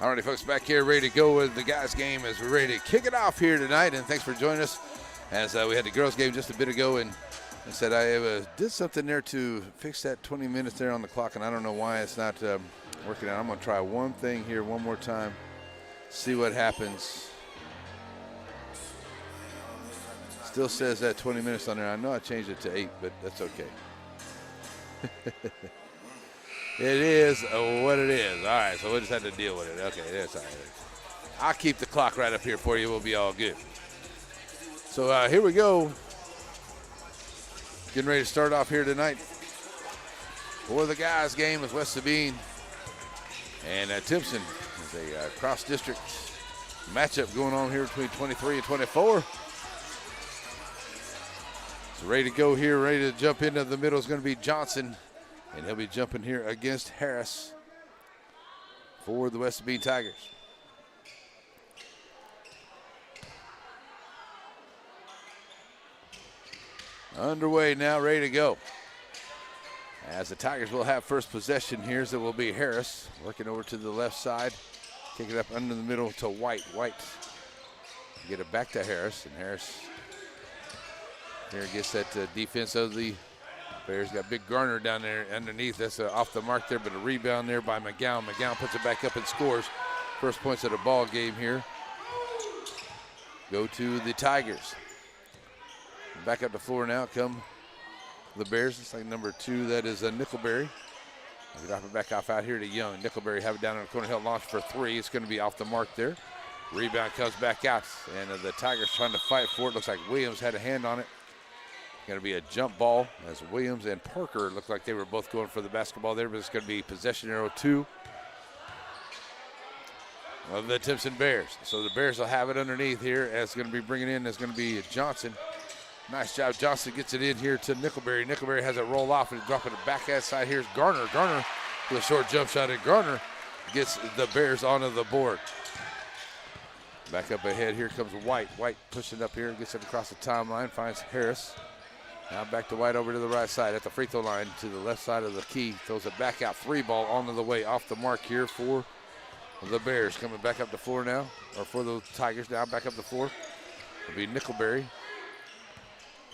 All righty, folks, back here ready to go with the guys' game as we're ready to kick it off here tonight. And thanks for joining us as we had the girls' game just a bit ago. And I said I did something there to fix that 20 minutes there on the clock, and I don't know why it's not working out. I'm going to try one thing here one more time, see what happens. Still says that 20 minutes on there. I know I changed it to 8, but that's okay. It is what it is. All right, so we'll just have to deal with it. Okay, that's all right. I'll keep the clock right up here for you. We'll be all good. So here we go. Getting ready to start off here tonight for the guys' game with West Sabine and Timpson. There's a cross-district matchup going on here between 23 and 24. So ready to go here, ready to jump into the middle is going to be Johnson. And he'll be jumping here against Harris for the West Sabine Tigers. Underway now, ready to go. As the Tigers will have first possession here, so it will be Harris working over to the left side. Kick it up under the middle to White. White get it back to Harris, and Harris here gets that defense of the Bears. Got big Garner down there underneath. That's off the mark there, but a rebound there by McGowan. McGowan puts it back up and scores. First points of the ball game here go to the Tigers. Back up the floor now come the Bears. It's like number 2, that is Nickelberry. Drop it back off out here to Young. Nickelberry have it down in the corner. He'll launch for 3. It's going to be off the mark there. Rebound comes back out, and the Tigers trying to fight for it. Looks like Williams had a hand on it. Going to be a jump ball as Williams and Parker looked like they were both going for the basketball there, but it's going to be possession arrow 2 of the Timpson Bears. So the Bears will have it underneath here as going to be bringing in is going to be Johnson. Nice job. Johnson gets it in here to Nickelberry. Nickelberry has it roll off and dropping it back outside. Here's Garner. Garner with a short jump shot, and Garner gets the Bears onto the board. Back up ahead, here comes White. White pushing up here, gets it across the timeline, finds Harris. Now back to White over to the right side at the free throw line to the left side of the key. Throws it back out. 3 ball onto the way off the mark here for the Bears. Coming back up the floor now, or for the Tigers now, back up the floor. It'll be Nickelberry.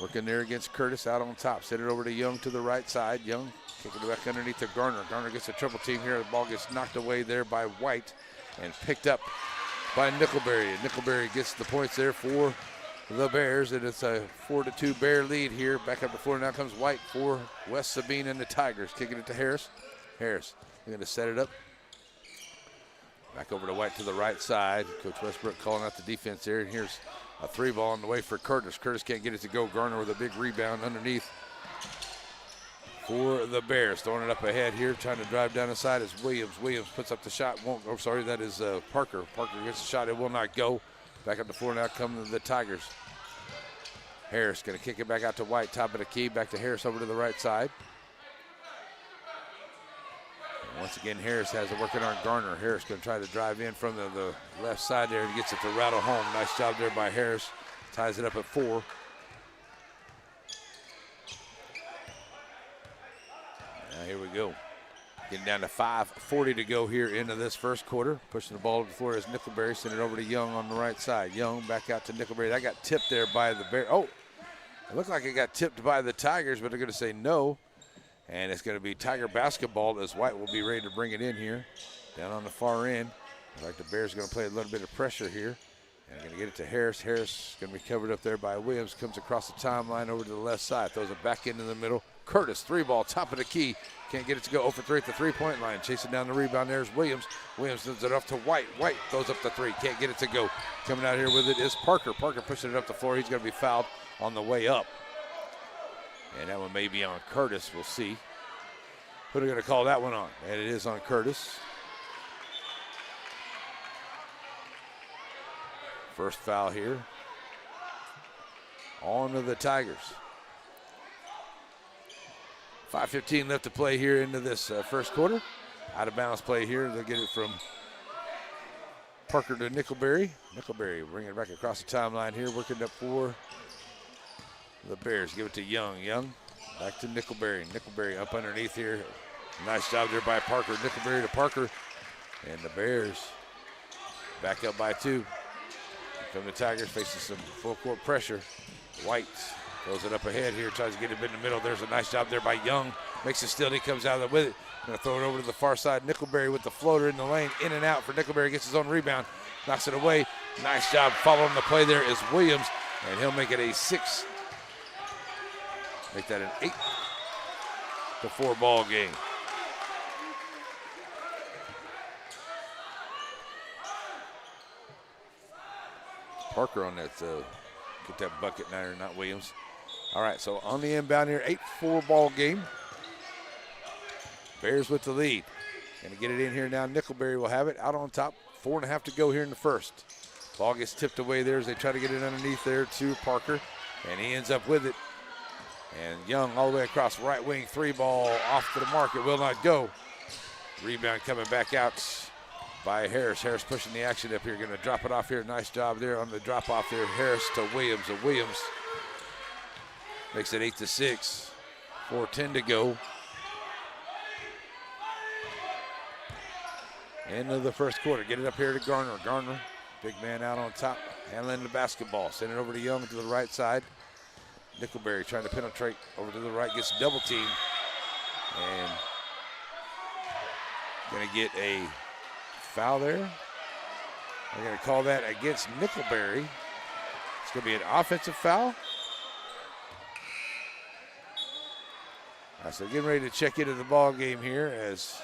Working there against Curtis out on top. Send it over to Young to the right side. Young kicking it back underneath to Garner. Garner gets a triple team here. The ball gets knocked away there by White and picked up by Nickelberry. Nickelberry gets the points there for the Bears, and it's a 4-2 Bear lead here. Back up the floor now comes White for West Sabine and the Tigers. Kicking it to Harris. Harris, they're going to set it up. Back over to White to the right side. Coach Westbrook calling out the defense there. And here's a 3 ball on the way for Curtis. Curtis can't get it to go. Garner with a big rebound underneath for the Bears. Throwing it up ahead here, trying to drive down the side is Williams. Williams puts up the shot. That is Parker. Parker gets the shot. It will not go. Back up the floor now come the Tigers. Harris going to kick it back out to White, top of the key. Back to Harris over to the right side. And once again, Harris has it working on Garner. Harris going to try to drive in from the left side there and gets it to rattle home. Nice job there by Harris. Ties it up at 4. Now here we go. Getting down to 5:40 to go here into this first quarter. Pushing the ball to the floor is Nickelberry. Send it over to Young on the right side. Young back out to Nickelberry. That got tipped there by the Bears. Oh, it looked like it got tipped by the Tigers, but they're going to say no. And it's going to be Tiger basketball as White will be ready to bring it in here. Down on the far end. Looks like the Bears are going to play a little bit of pressure here. And going to get it to Harris. Harris going to be covered up there by Williams. Comes across the timeline over to the left side. Throws it back into the middle. Curtis, 3 ball, top of the key. Can't get it to go 0 for 3 at the 3-point line. Chasing down the rebound, there's Williams. Williams sends it off to White. White throws up the 3. Can't get it to go. Coming out here with it is Parker. Parker pushing it up the floor. He's going to be fouled on the way up. And that one may be on Curtis. We'll see. Who are they going to call that one on? And it is on Curtis. First foul here. On to the Tigers. 5:15 left to play here into this first quarter. Out of bounds play here. They'll get it from Parker to Nickelberry. Nickelberry bringing it back across the timeline here, working up for the Bears. Give it to Young. Young back to Nickelberry. Nickelberry up underneath here. Nice job there by Parker. Nickelberry to Parker. And the Bears Back up by 2. Come the Tigers facing some full court pressure. White throws it up ahead here, tries to get it in the middle. There's a nice job there by Young. Makes it steal, he comes out of it with it. Gonna throw it over to the far side. Nickelberry with the floater in the lane, in and out for Nickelberry, gets his own rebound, knocks it away. Nice job following the play there is Williams, and he'll make it a 6. Make that an 8-4 ball game. Parker on that, get that bucket niner, not Williams. All right, so on the inbound here, 8-4 ball game. Bears with the lead. Gonna get it in here now. Nickelberry will have it out on top. 4.5 to go here in the first. Ball gets tipped away there as they try to get it underneath there to Parker, and he ends up with it. And Young all the way across right wing, 3 ball off to the mark. It will not go. Rebound coming back out by Harris. Harris pushing the action up here. Going to drop it off here. Nice job there on the drop off there. Harris to Williams. And Williams makes it 8-6. 4:10 to go. End of the first quarter. Get it up here to Garner. Garner, big man out on top, handling the basketball. Send it over to Young to the right side. Nickelberry trying to penetrate over to the right, gets double teamed. And gonna get a foul there. They're gonna call that against Nickelberry. It's gonna be an offensive foul. All right, so getting ready to check into the ball game here as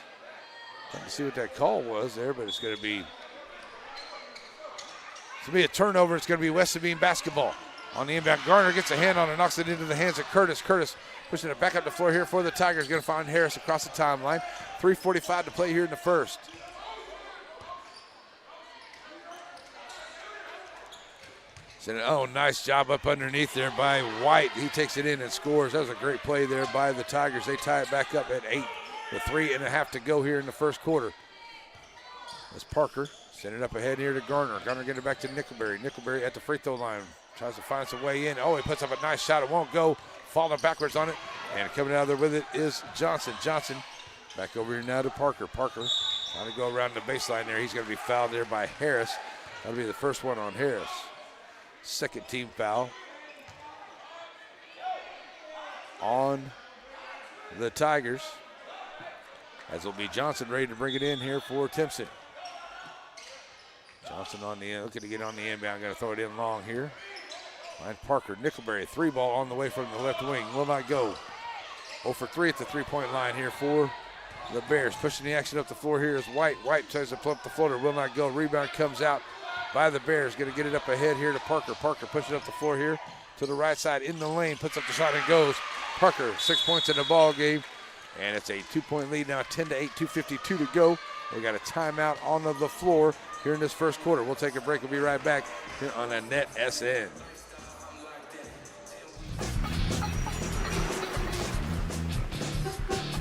trying to see what that call was there, but it's gonna be a turnover. It's gonna be West Sabine basketball. On the inbound, Garner gets a hand on it, knocks it into the hands of Curtis. Curtis pushing it back up the floor here for the Tigers. Going to find Harris across the timeline. 3:45 to play here in the first. Oh, nice job up underneath there by White. He takes it in and scores. That was a great play there by the Tigers. They tie it back up at 8 with 3.5 to go here in the first quarter. As Parker send it up ahead here to Garner. Garner getting it back to Nickelberry. Nickelberry at the free throw line. Tries to find some way in. Oh, he puts up a nice shot. It won't go. Falling backwards on it. And coming out of there with it is Johnson. Johnson back over here now to Parker. Parker trying to go around the baseline there. He's going to be fouled there by Harris. That'll be the first one on Harris. Second team foul on the Tigers. As will be Johnson ready to bring it in here for Timpson. Johnson on the end, looking to get on the inbound. Going to throw it in long here. Find Parker. Nickelberry, 3 ball on the way from the left wing. Will not go. 0 for 3 at the 3-point line here for the Bears. Pushing the action up the floor here is White. White tries to pull up the floater. Will not go. Rebound comes out by the Bears. Going to get it up ahead here to Parker. Parker pushing up the floor here to the right side in the lane. Puts up the shot and goes. Parker, 6 points in the ball game. And it's a 2-point lead now, 10-8, 2:52 to go. We got a timeout on the floor here in this first quarter. We'll take a break. We'll be right back here on the NETSN.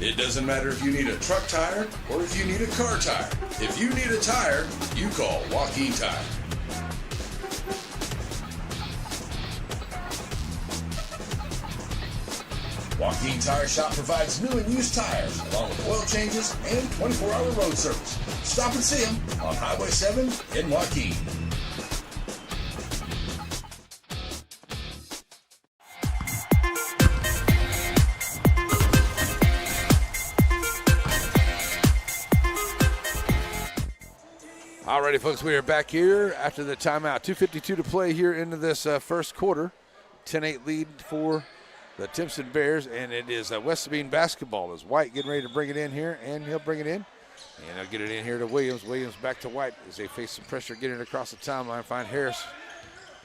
It doesn't matter if you need a truck tire or if you need a car tire. If you need a tire, you call Joaquin Tire. Joaquin Tire Shop provides new and used tires, along with oil changes and 24-hour road service. Stop and see them on Highway 7 in Joaquin. Alrighty, folks, we are back here after the timeout. 2:52 to play here into this first quarter. 10-8 lead for the Timpson Bears, and it is West Sabine basketball. As White getting ready to bring it in here, and he'll bring it in. And they'll get it in here to Williams. Williams back to White as they face some pressure, getting it across the timeline. Find Harris.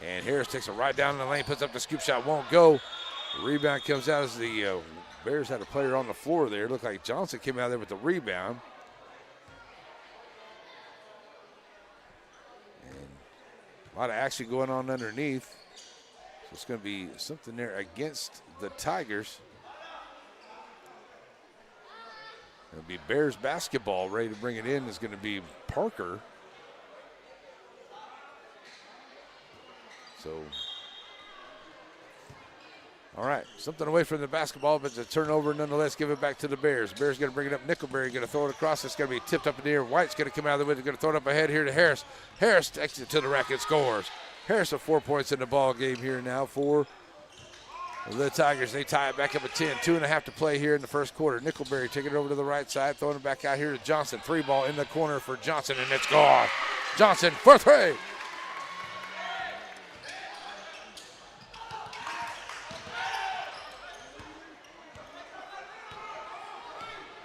And Harris takes it right down the lane, puts up the scoop shot, won't go. The rebound comes out as the Bears had a player on the floor there. It looked like Johnson came out there with the rebound. A lot of action going on underneath. So it's going to be something there against the Tigers. It'll be Bears basketball. Ready to bring it in is going to be Parker. So All right, something away from the basketball, but it's a turnover nonetheless. Give it back to the Bears. Bears going to bring it up. Nickelberry going to throw it across. It's going to be tipped up in the air. White's going to come out of the window. Going to throw it up ahead here to Harris. Harris takes it to the rack and scores. Harris with 4 points in the ball game here now for the Tigers. They tie it back up at 10. 2.5 to play here in the first quarter. Nickelberry taking it over to the right side, throwing it back out here to Johnson. 3 ball in the corner for Johnson, and it's gone. Johnson for 3.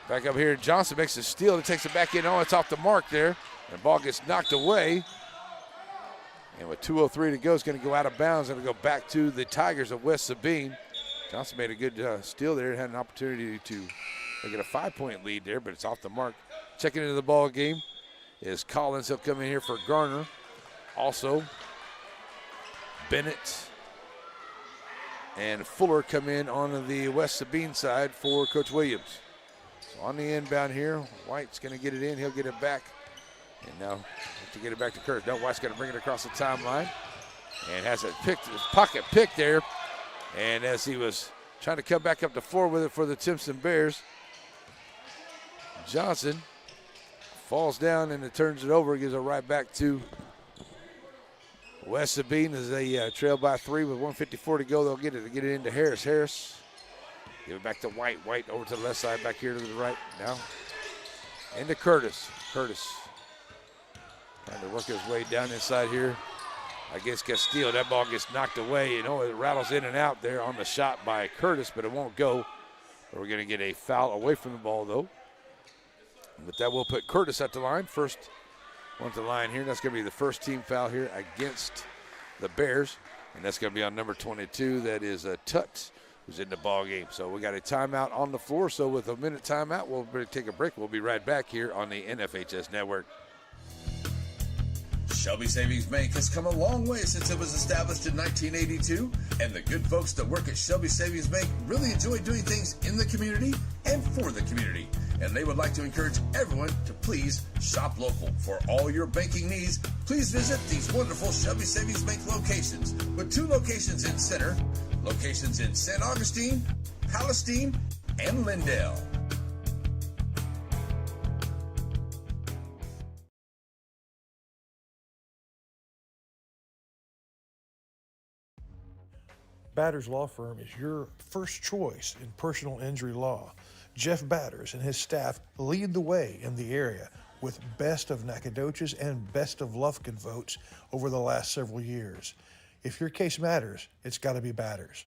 Back up here, Johnson makes a steal. He takes it back in. Oh, it's off the mark there. The ball gets knocked away. And with 2:03 to go, it's going to go out of bounds. Going to go back to the Tigers of West Sabine. Johnson made a good steal there. Had an opportunity to get a 5-point lead there, but it's off the mark. Checking into the ball game is Collins. He'll come in here for Garner. Also, Bennett and Fuller come in on the West Sabine side for Coach Williams. So on the inbound here, White's going to get it in. He'll get it back. And now to get it back to Curtis. Now White's going to bring it across the timeline. And has it picked, his pocket picked there. And as he was trying to come back up the floor with it for the Timpson Bears, Johnson falls down and it turns it over. Gives it right back to West Sabine as they trail by 3 with 1:54 to go. They'll get it into Harris. Harris, give it back to White. White over to the left side, back here to the right now. Into Curtis. Curtis trying to work his way down inside here against Castillo. That ball gets knocked away. You know, it rattles in and out there on the shot by Curtis, but it won't go. We're going to get a foul away from the ball, though. But that will put Curtis at the line. First one to the line here. That's going to be the first team foul here against the Bears. And that's going to be on number 22. That is Tut, who's in the ball game. So we got a timeout on the floor. So with a minute timeout, we'll take a break. We'll be right back here on the NFHS Network. Shelby Savings Bank has come a long way since it was established in 1982, and the good folks that work at Shelby Savings Bank really enjoy doing things in the community and for the community. And they would like to encourage everyone to please shop local. For all your banking needs, please visit these wonderful Shelby Savings Bank locations, with 2 locations in Center, locations in St. Augustine, Palestine, and Lindale. Batters Law Firm is your first choice in personal injury law. Jeff Batters and his staff lead the way in the area with best of Nacogdoches and best of Lufkin votes over the last several years. If your case matters, it's got to be Batters.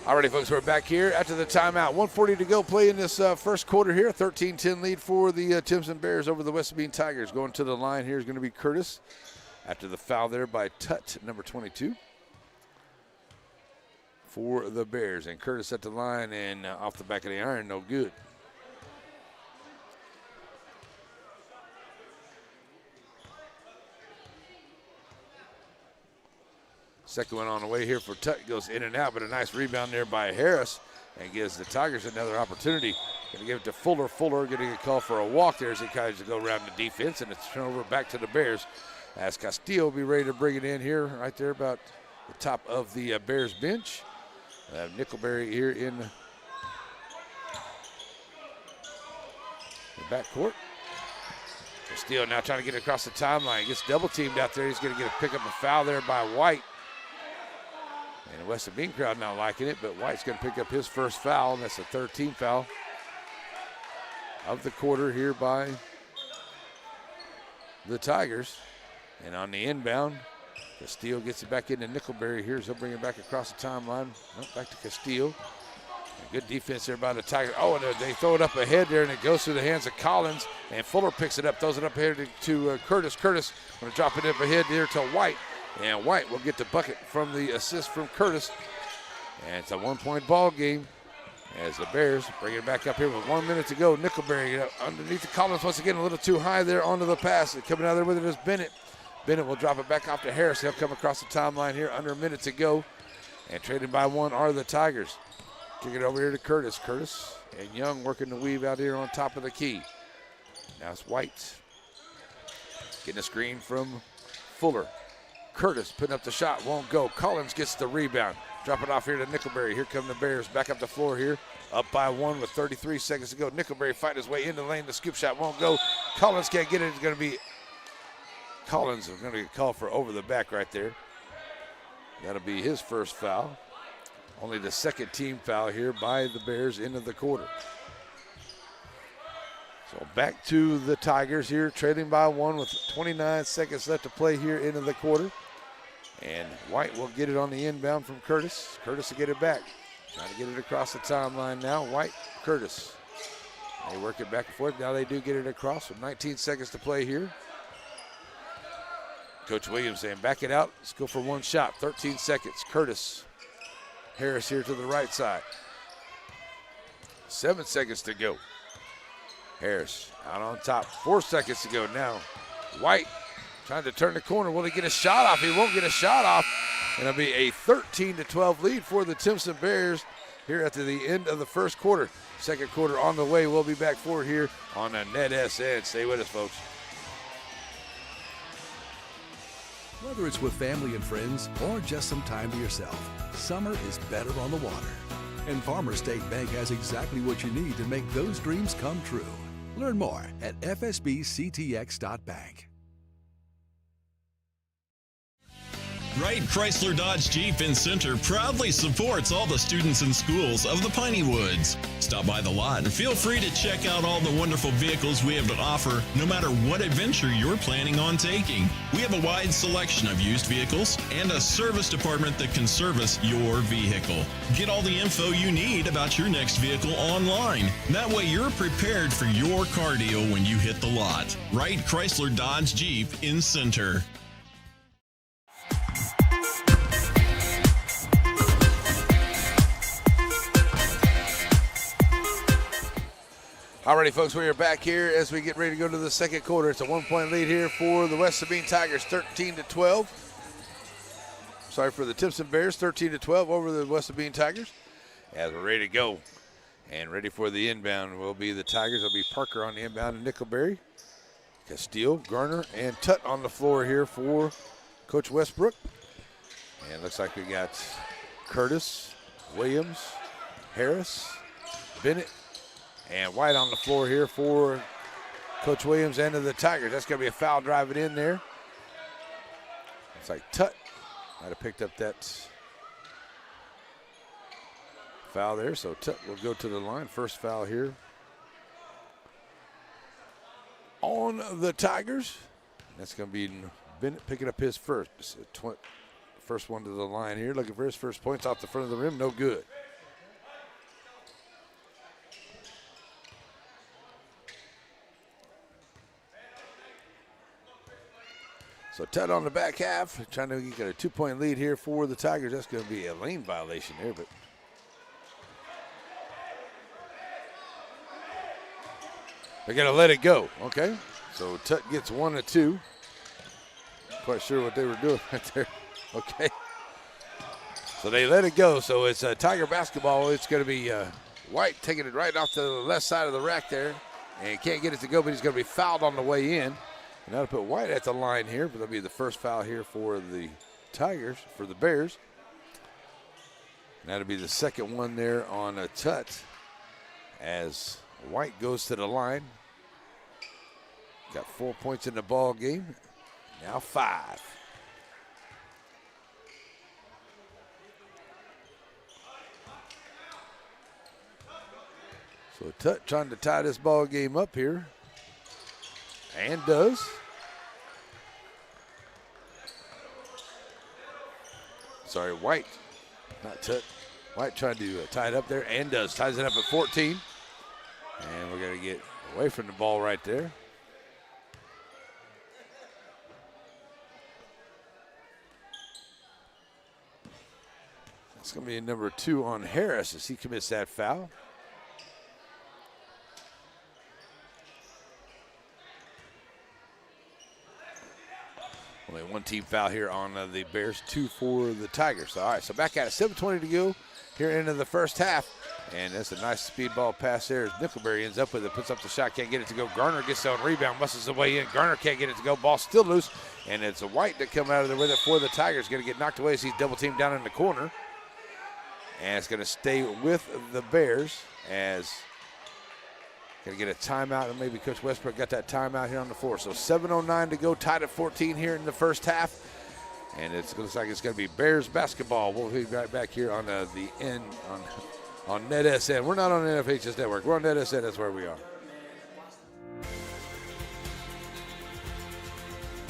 Alrighty, folks, we're back here after the timeout. 1:40 to go, play in this first quarter here. 13-10 lead for the Timpson Bears over the West Sabine Tigers. Going to the line here is going to be Curtis after the foul there by Tut, number 22, for the Bears. And Curtis at the line and off the back of the iron, no good. Second one on the way here for Tut, goes in and out, but a nice rebound there by Harris and gives the Tigers another opportunity. Going to give it to Fuller. Fuller getting a call for a walk there as he tries to go around the defense, and it's turned over back to the Bears as Castillo will be ready to bring it in here right there about the top of the Bears bench. Nickelberry here in the backcourt. Castillo now trying to get across the timeline. Gets double teamed out there. He's going to pick up a foul there by White. And the West Sabine crowd not liking it, but White's going to pick up his first foul, and that's the third team foul of the quarter here by the Tigers. And on the inbound, Castillo gets it back into Nickelberry here, so he'll bring it back across the timeline. Back to Castillo. Good defense there by the Tigers. Oh, and they throw it up ahead there, and it goes through the hands of Collins, and Fuller picks it up, throws it up ahead to Curtis. Curtis going to drop it up ahead there to White. And White will get the bucket from the assist from Curtis. And it's a 1-point ball game as the Bears bring it back up here with 1 minute to go. Nickelberry underneath the Collins once again, a little too high there onto the pass. And coming out there with it is Bennett. Bennett will drop it back off to Harris. He'll come across the timeline here under a minute to go. And trading by 1 are the Tigers. Kick it over here to Curtis. Curtis and Young working the weave out here on top of the key. Now it's White. Getting a screen from Fuller. Curtis putting up the shot, won't go. Collins gets the rebound. Drop it off here to Nickelberry. Here come the Bears back up the floor here. Up by 1 with 33 seconds to go. Nickelberry fighting his way into the lane. The scoop shot won't go. Collins can't get it. It's going to be Collins is going to get called for over the back right there. That'll be his first foul. Only the second team foul here by the Bears into the quarter. So back to the Tigers here, trailing by 1 with 29 seconds left to play here into the quarter. And White will get it on the inbound from Curtis. Curtis will get it back. Trying to get it across the timeline now. White, Curtis. They work it back and forth. Now they do get it across with 19 seconds to play here. Coach Williams saying, back it out. Let's go for one shot. 13 seconds. Curtis. Harris here to the right side. 7 seconds to go. Harris out on top. 4 seconds to go now. White trying to turn the corner. Will he get a shot off? He won't get a shot off. And it'll be a 13-12 lead for the Timpson Bears here at the end of the first quarter. Second quarter on the way. We'll be back for here on the NETSN. Stay with us, folks. Whether it's with family and friends or just some time to yourself, summer is better on the water. And Farmers State Bank has exactly what you need to make those dreams come true. Learn more at fsbctx.bank. Wright Chrysler Dodge Jeep in Center proudly supports all the students and schools of the Piney Woods. Stop by the lot and feel free to check out all the wonderful vehicles we have to offer, no matter what adventure you're planning on taking. We have a wide selection of used vehicles and a service department that can service your vehicle. Get all the info you need about your next vehicle online. That way you're prepared for your car deal when you hit the lot. Wright Chrysler Dodge Jeep in Center. Alrighty, folks, we are back here as we get ready to go to the second quarter. It's a 1-point lead here for the West Sabine Tigers, 13-12. Sorry, for the Timpson Bears, 13-12 over the West Sabine Tigers. As we're ready to go and ready for the inbound will be the Tigers. It'll be Parker on the inbound and Nickelberry. Castile, Garner, and Tutt on the floor here for Coach Westbrook. And it looks like we got Curtis, Williams, Harris, Bennett, and White on the floor here for Coach Williams and the Tigers. That's going to be a foul driving in there. It's like Tutt might have picked up that foul there. So Tutt will go to the line. First foul here on the Tigers. That's going to be Bennett picking up his first. First one to the line here. Looking for his first points off the front of the rim. No good. So Tutt on the back half, trying to get a 2-point lead here for the Tigers. That's going to be a lane violation there, but they're going to let it go. Okay, so Tutt gets 1 of 2. Quite sure what they were doing right there. Okay, so they let it go. So it's Tiger basketball. It's going to be White taking it right off to the left side of the rack there, and can't get it to go, but he's going to be fouled on the way in. And that'll put White at the line here, but that'll be the first foul here for the Tigers, for the Bears. And that'll be the second one there on a Tutt as White goes to the line. Got 4 points in the ball game, now 5. So Tutt trying to tie this ball game up here. And does. Sorry, White, not Tutt. White trying to tie it up there and does. Ties it up at 14. And we're going to get away from the ball right there. That's going to be a number 2 on Harris as he commits that foul. Only one team foul here on the Bears, 2 for the Tigers. All right, so back at it, 7:20 to go here into the first half. And that's a nice speed ball pass there as Nickelberry ends up with it, puts up the shot, can't get it to go. Garner gets on rebound, muscles the way in. Garner can't get it to go, ball still loose. And it's a White that come out of there with it for the Tigers. Going to get knocked away as he's double teamed down in the corner. And it's going to stay with the Bears as going to get a timeout, and maybe Coach Westbrook got that timeout here on the floor. So 7:09 to go, tied at 14 here in the first half. And it looks like it's going to be Bears basketball. We'll be right back here on the end on NETSN. We're not on NFHS Network. We're on NETSN. That's where we are.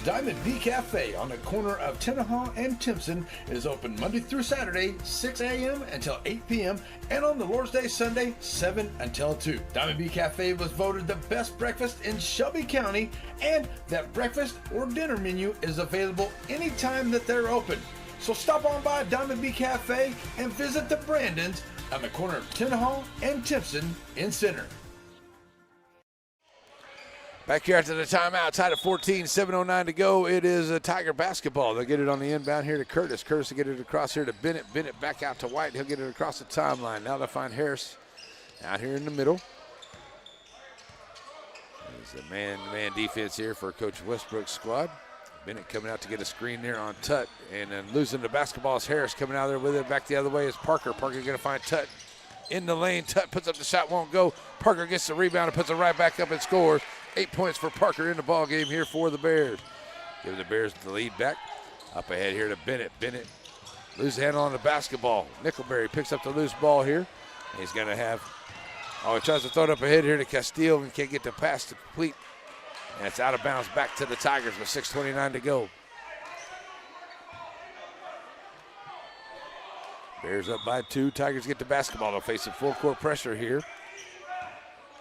Diamond B Cafe on the corner of Tenaha and Timpson is open Monday through Saturday, 6 a.m. until 8 p.m. and on the Lord's Day Sunday, 7 until 2. Diamond B Cafe was voted the best breakfast in Shelby County, and that breakfast or dinner menu is available anytime that they're open. So stop on by Diamond B Cafe and visit the Brandons on the corner of Tenaha and Timpson in Center. Back here after the timeout, tied at 14, 7:09 to go. It is a Tiger basketball. They'll get it on the inbound here to Curtis. Curtis will get it across here to Bennett. Bennett back out to White. He'll get it across the timeline. Now they'll find Harris out here in the middle. There's a man-to-man defense here for Coach Westbrook's squad. Bennett coming out to get a screen there on Tut. And then losing the basketball is Harris coming out there with it. Back the other way is Parker. Parker's going to find Tut in the lane. Tut puts up the shot, won't go. Parker gets the rebound and puts it right back up and scores. 8 points for Parker in the ball game here for the Bears. Give the Bears the lead back. Up ahead here to Bennett. Bennett loses the handle on the basketball. Nickelberry picks up the loose ball here. He's going to have, he tries to throw it up ahead here to Castillo and can't get the pass to complete. And it's out of bounds back to the Tigers with 6:29 to go. Bears up by 2. Tigers get the basketball. They'll face some full court pressure here.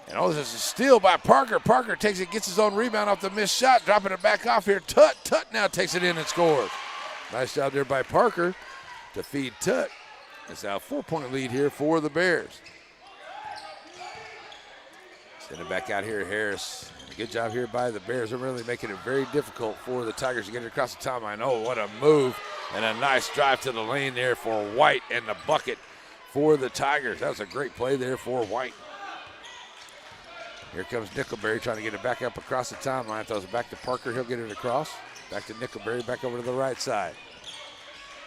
And this is a steal by Parker. Parker takes it, gets his own rebound off the missed shot, dropping it back off here. Tut now takes it in and scores. Nice job there by Parker to feed Tut. It's now a 4-point lead here for the Bears. Send it back out here, Harris. Good job here by the Bears. They're really making it very difficult for the Tigers to get it across the timeline. Oh, what a move. And a nice drive to the lane there for White and the bucket for the Tigers. That was a great play there for White. Here comes Nickelberry trying to get it back up across the timeline. Throws it back to Parker. He'll get it across. Back to Nickelberry, back over to the right side.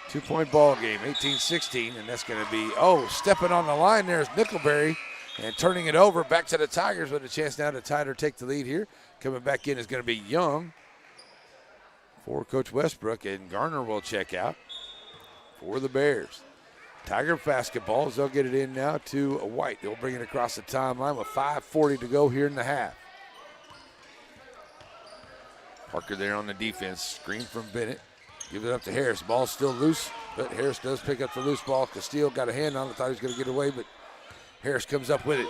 2-point ball game, 18-16, and that's going to be, stepping on the line there is Nickelberry and turning it over back to the Tigers with a chance now to tie or take the lead here. Coming back in is going to be Young for Coach Westbrook, and Garner will check out for the Bears. Tiger basketballs, they'll get it in now to White. They'll bring it across the timeline with 5:40 to go here in the half. Parker there on the defense, screen from Bennett. Give it up to Harris. Ball's still loose, but Harris does pick up the loose ball. Castillo got a hand on it, thought he was going to get away, but Harris comes up with it.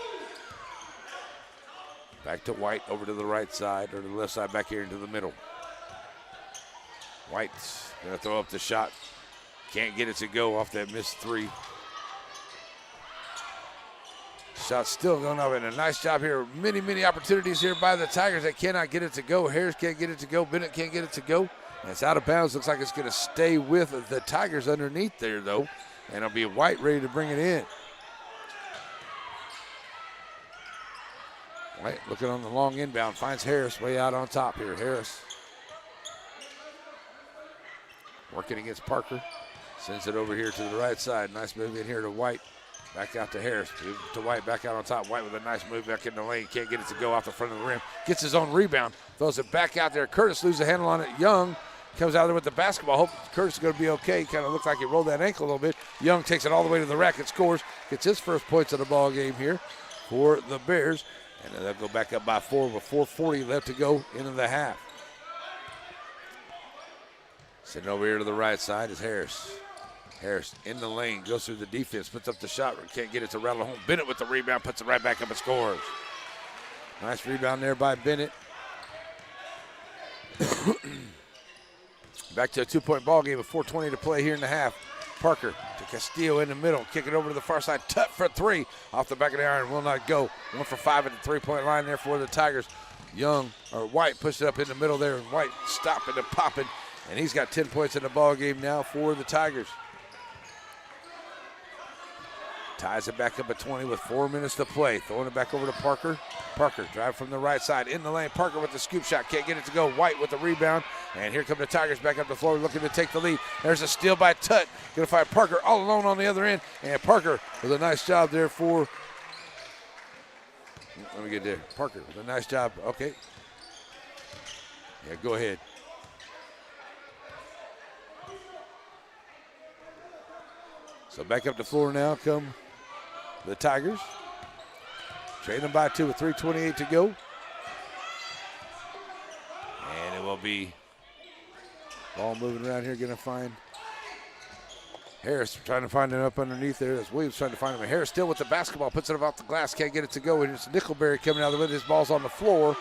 Back to White, over to the right side, or the left side, back here into the middle. White's going to throw up the shot. Can't get it to go off that missed three. Shot still going up, and a nice job here. Many opportunities here by the Tigers that cannot get it to go. Harris can't get it to go. Bennett can't get it to go. And it's out of bounds. Looks like it's going to stay with the Tigers underneath there, though. And it'll be White ready to bring it in. White looking on the long inbound. Finds Harris way out on top here. Harris working against Parker. Sends it over here to the right side. Nice move in here to White. Back out to Harris. To White, back out on top. White with a nice move back in the lane. Can't get it to go off the front of the rim. Gets his own rebound. Throws it back out there. Curtis loses the handle on it. Young comes out there with the basketball. Hope Curtis is going to be okay. Kind of looked like he rolled that ankle a little bit. Young takes it all the way to the rack and scores. Gets his first points of the ball game here for the Bears. And then they'll go back up by 4 with 4:40 left to go into the half. Sitting over here to the right side is Harris. Harris in the lane, goes through the defense, puts up the shot, can't get it to rattle home. Bennett with the rebound, puts it right back up and scores. Nice rebound there by Bennett. Back to a 2-point ball game with 4:20 to play here in the half. Parker to Castillo in the middle, kick it over to the far side. Tut for 3 off the back of the iron, will not go. 1 for 5 at the 3-point line there for the Tigers. White pushed it up in the middle there, and White stopping and popping, and he's got 10 points in the ball game now for the Tigers. Ties it back up at 20 with 4 minutes to play. Throwing it back over to Parker. Parker drive from the right side in the lane. Parker with the scoop shot. Can't get it to go. White with the rebound. And here come the Tigers back up the floor looking to take the lead. There's a steal by Tutt. Going to find Parker all alone on the other end. And Parker with a nice job there for... Let me get there. Parker with a nice job. Okay. Yeah, go ahead. So back up the floor now come the Tigers. Trailing by 2 with 3:28 to go. And it will be ball moving around here, going to find Harris trying to find it up underneath there. That's Williams trying to find him. Harris still with the basketball, puts it up off the glass, can't get it to go. And it's Nickelberry coming out of the way. His ball's on the floor.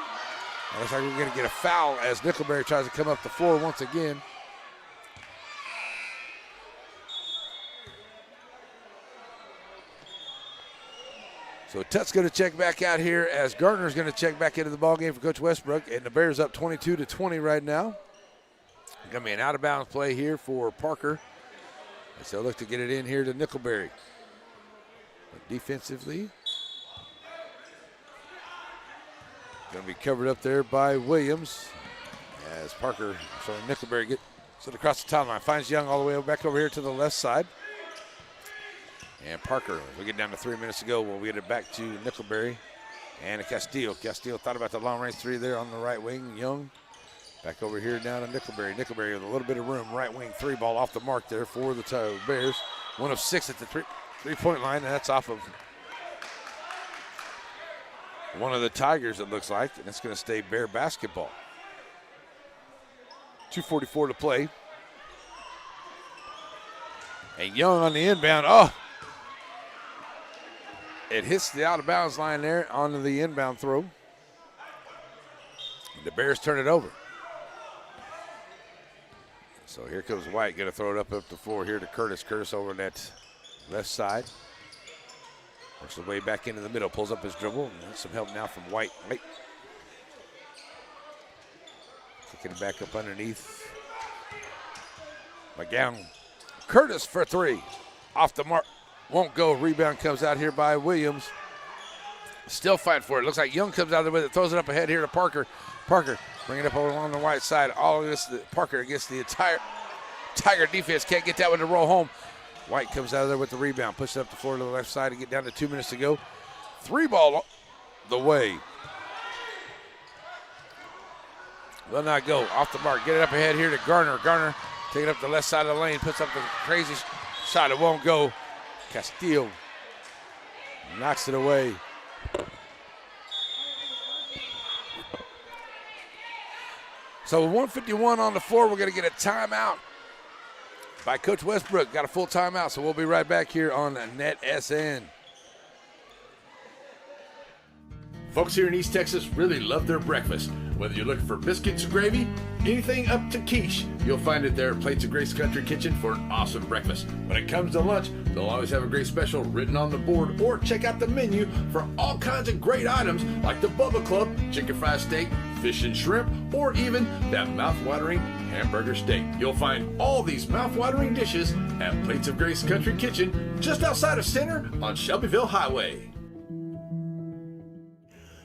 And looks like we're going to get a foul as Nickelberry tries to come up the floor once again. So Tutt's going to check back out here as Gardner's going to check back into the ballgame for Coach Westbrook. And the Bears up 22-20 right now. Going to be an out-of-bounds play here for Parker. As they'll look to get it in here to Nickelberry. But defensively, going to be covered up there by Williams. As Nickelberry gets it across the timeline. Finds Young all the way back over here to the left side. And Parker, as we get down to 3 minutes to go, we'll get it back to Nickelberry and Castillo. Castillo thought about the long range three there on the right wing. Young back over here down to Nickelberry. Nickelberry with a little bit of room. Right wing three ball off the mark there for the Bears. 1 of 6 at the three-point line, and that's off of one of the Tigers, it looks like, and it's going to stay Bear basketball. 2:44 to play. And Young on the inbound. Oh! It hits the out-of-bounds line there onto the inbound throw. The Bears turn it over. So here comes White, going to throw it up the floor here to Curtis. Curtis over on that left side. Works his way back into the middle, pulls up his dribble, and some help now from White. White. Kicking it back up underneath. McGowan. Curtis for 3. Off the mark. Won't go. Rebound comes out here by Williams. Still fighting for it. Looks like Young comes out there with it. Throws it up ahead here to Parker. Parker bringing it up over along the right side. All against Parker against the entire Tiger defense. Can't get that one to roll home. White comes out of there with the rebound. Pushes it up the floor to the left side to get down to 2 minutes to go. 3 ball the way. Will not go. Off the mark. Get it up ahead here to Garner. Garner taking up the left side of the lane. Puts up the crazy shot. It won't go. Castillo knocks it away. So with 151 on the floor, we're going to get a timeout by Coach Westbrook. Got a full timeout, so we'll be right back here on NETSN. Folks here in East Texas really love their breakfast. Whether you're looking for biscuits or gravy, anything up to quiche, you'll find it there at Plates of Grace Country Kitchen for an awesome breakfast. When it comes to lunch, they'll always have a great special written on the board, or check out the menu for all kinds of great items like the Bubba Club, chicken fried steak, fish and shrimp, or even that mouth-watering hamburger steak. You'll find all these mouth-watering dishes at Plates of Grace Country Kitchen just outside of Center on Shelbyville Highway.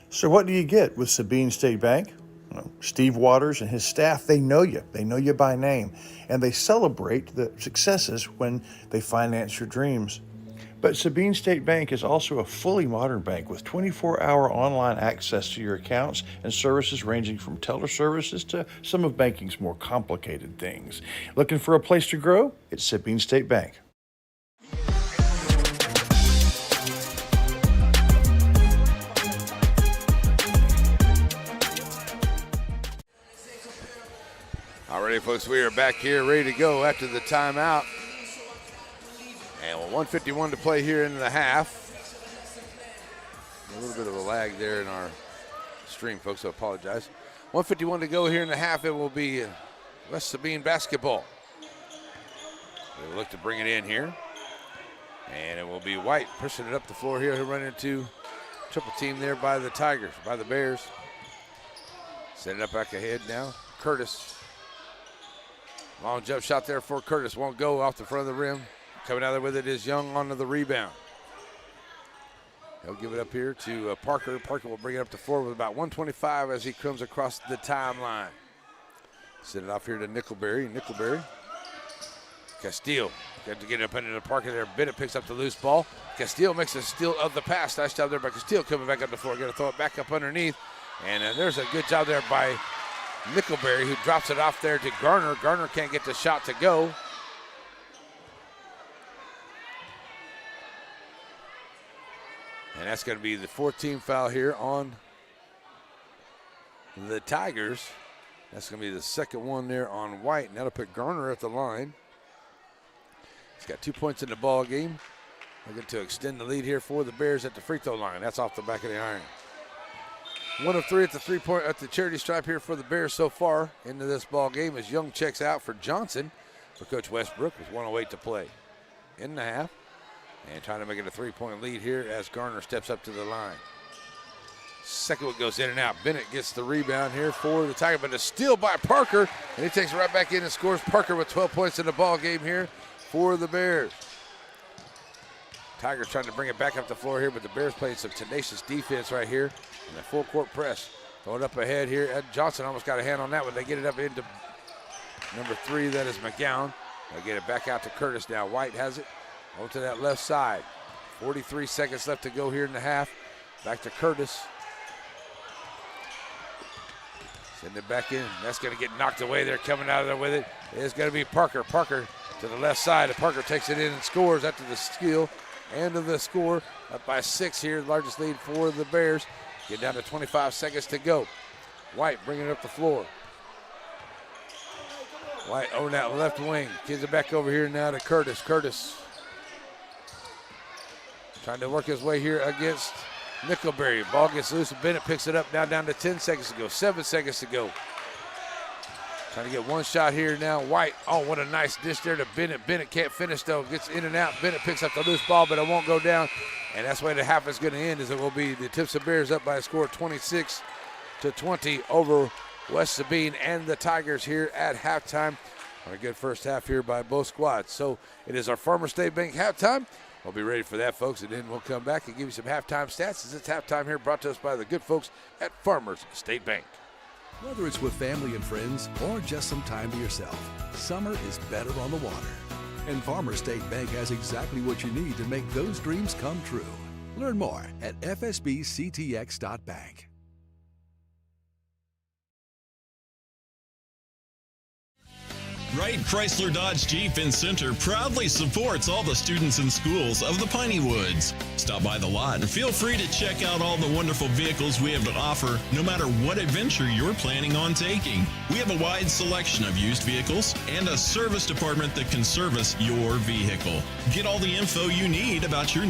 So what do you get with Sabine State Bank? Well, Steve Waters and his staff, they know you. They know you by name. And they celebrate the successes when they finance your dreams. But Sabine State Bank is also a fully modern bank with 24-hour online access to your accounts and services ranging from teller services to some of banking's more complicated things. Looking for a place to grow? It's Sabine State Bank. All righty, folks, we are back here ready to go after the timeout. And with 151 to play here in the half. A little bit of a lag there in our stream, folks, so I apologize. 151 to go here in the half. It will be West Sabine basketball. We'll look to bring it in here. And it will be White pushing it up the floor here. He'll run into triple team there by the Tigers, by the Bears. Set it up back ahead now. Curtis. Long jump shot there for Curtis. Won't go off the front of the rim. Coming out there with it is Young onto the rebound. He'll give it up here to Parker. Parker will bring it up to 4 with about 125 as he comes across the timeline. Send it off here to Nickelberry. Nickelberry. Castile got to get it up into the Parker there. Bennett picks up the loose ball. Castile makes a steal of the pass. Nice job there by Castile coming back up the floor. Got to throw it back up underneath. And there's a good job there by Nickelberry, who drops it off there to Garner. Garner can't get the shot to go. And that's going to be the 14th foul here on the Tigers. That's going to be the second one there on White. And that'll put Garner at the line. He's got 2 points in the ball game. Looking to extend the lead here for the Bears at the free throw line. That's off the back of the iron. 1 of 3 at the 3-point at the charity stripe here for the Bears so far into this ball game as Young checks out for Johnson for Coach Westbrook with 1:08 to play in the half. And trying to make it a 3-point lead here as Garner steps up to the line. Second one goes in and out. Bennett gets the rebound here for the Tigers, but a steal by Parker, and he takes it right back in and scores. Parker with 12 points in the ball game here for the Bears. Tigers trying to bring it back up the floor here, but the Bears playing some tenacious defense right here in the full court press. Throw it up ahead here. Ed Johnson almost got a hand on that one. They get it up into number 3, that is McGowan. They get it back out to Curtis now. White has it over to that left side. 43 seconds left to go here in the half. Back to Curtis. Send it back in. That's going to get knocked away. They're coming out of there with it. It's going to be Parker. Parker to the left side. And Parker takes it in and scores after the steal and of the score. Up by 6 here. Largest lead for the Bears. Get down to 25 seconds to go. White bringing it up the floor. White over that left wing. Gives it back over here now to Curtis. Curtis trying to work his way here against Nickelberry. Ball gets loose and Bennett picks it up now down to 10 seconds to go. 7 seconds to go. Trying to get one shot here now. White, oh, what a nice dish there to Bennett. Bennett can't finish though. Gets in and out. Bennett picks up the loose ball, but it won't go down. And that's why the half is going to end, is it will be the Timpson Bears up by a score of 26-20 over West Sabine and the Tigers here at halftime. On a good first half here by both squads. So it is our Farmers State Bank halftime. We'll be ready for that, folks, and then we'll come back and give you some halftime stats as it's halftime here, brought to us by the good folks at Farmers State Bank. Whether it's with family and friends or just some time to yourself, summer is better on the water. And Farmers State Bank has exactly what you need to make those dreams come true. Learn more at fsbctx.bank. Wright Chrysler Dodge Jeep in Center proudly supports all the students and schools of the Piney Woods. Stop by the lot and feel free to check out all the wonderful vehicles we have to offer, no matter what adventure you're planning on taking. We have a wide selection of used vehicles and a service department that can service your vehicle. Get all the info you need about your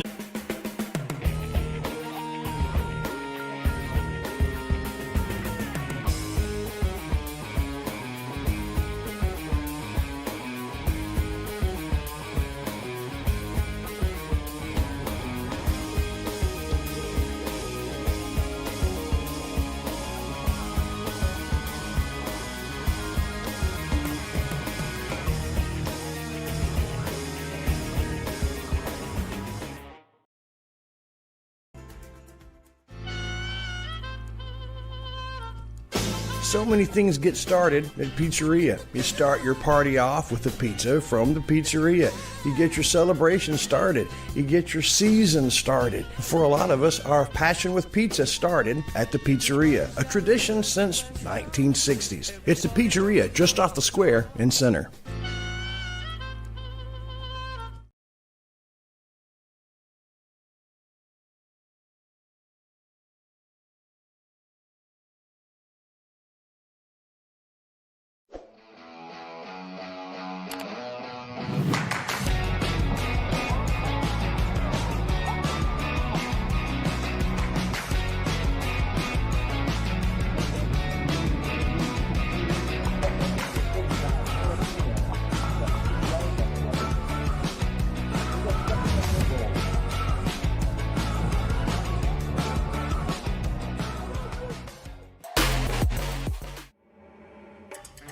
So many things get started at Pizzeria. You start your party off with a pizza from the pizzeria. You get your celebration started. You get your season started. For a lot of us, our passion with pizza started at the Pizzeria, a tradition since 1960s. It's the Pizzeria just off the square in Center.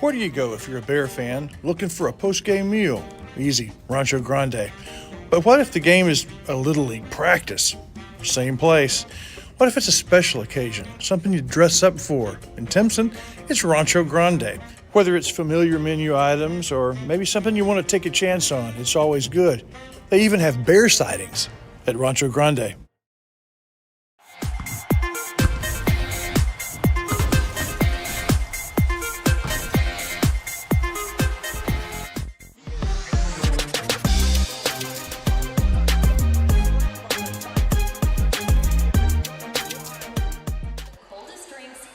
Where do you go if you're a Bear fan looking for a post-game meal? Easy, Rancho Grande. But what if the game is a Little League practice? same place. What if it's a special occasion, something you dress up for? In Timpson, it's Rancho Grande. Whether it's familiar menu items or maybe something you want to take a chance on, it's always good. They even have bear sightings at Rancho Grande.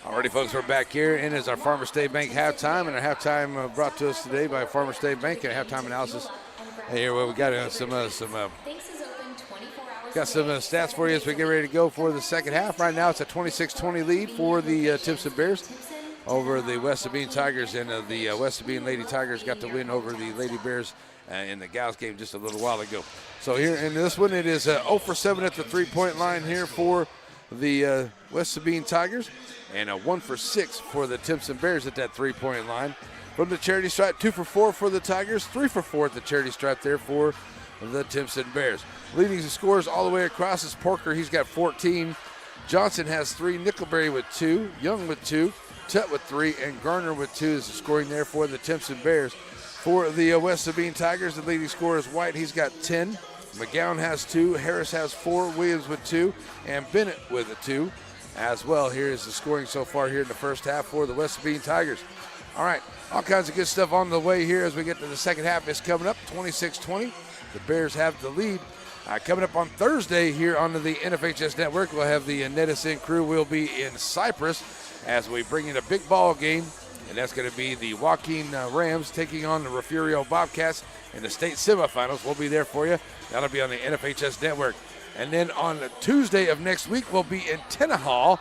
Alrighty, folks, we're back here, and it's our Farmer State Bank halftime, and our halftime brought to us today by Farmer State Bank, and halftime analysis. Here, we got some stats for you as we get ready to go for the second half. Right now, it's a 26-20 lead for the Timpson Bears over the West Sabine Tigers, and the West Sabine Lady Tigers got the win over the Lady Bears in the Gals game just a little while ago. So here in this one, it is 0 for 7 at the three-point line here for the West Sabine Tigers, and 1 for 6 for the Timpson Bears at that three-point line. From the charity stripe, 2 for 4 for the Tigers, 3 for 4 at the charity stripe there for the Timpson Bears. Leading the scores all the way across is Porker. He's got 14. Johnson has 3. Nickelberry with 2. Young with 2. Tutt with 3. And Garner with 2 is the scoring there for the Timpson Bears. For the West Sabine Tigers, the leading scorer is White. He's got 10. McGowan has 2. Harris has 4. Williams with 2. And Bennett with a 2 as well. Here is the scoring so far here in the first half for the West Sabine Tigers. All right, all kinds of good stuff on the way here as we get to the second half. It's coming up 26-20. The Bears have the lead. Coming up on Thursday here on the NFHS Network, we'll have the NETSN crew. We'll be in Cyprus as we bring in a big ball game, and that's going to be the Joaquin Rams taking on the Refugio Bobcats in the state semifinals. We'll be there for you. That'll be on the NFHS Network. And then on Tuesday of next week, we'll be in Tenaha.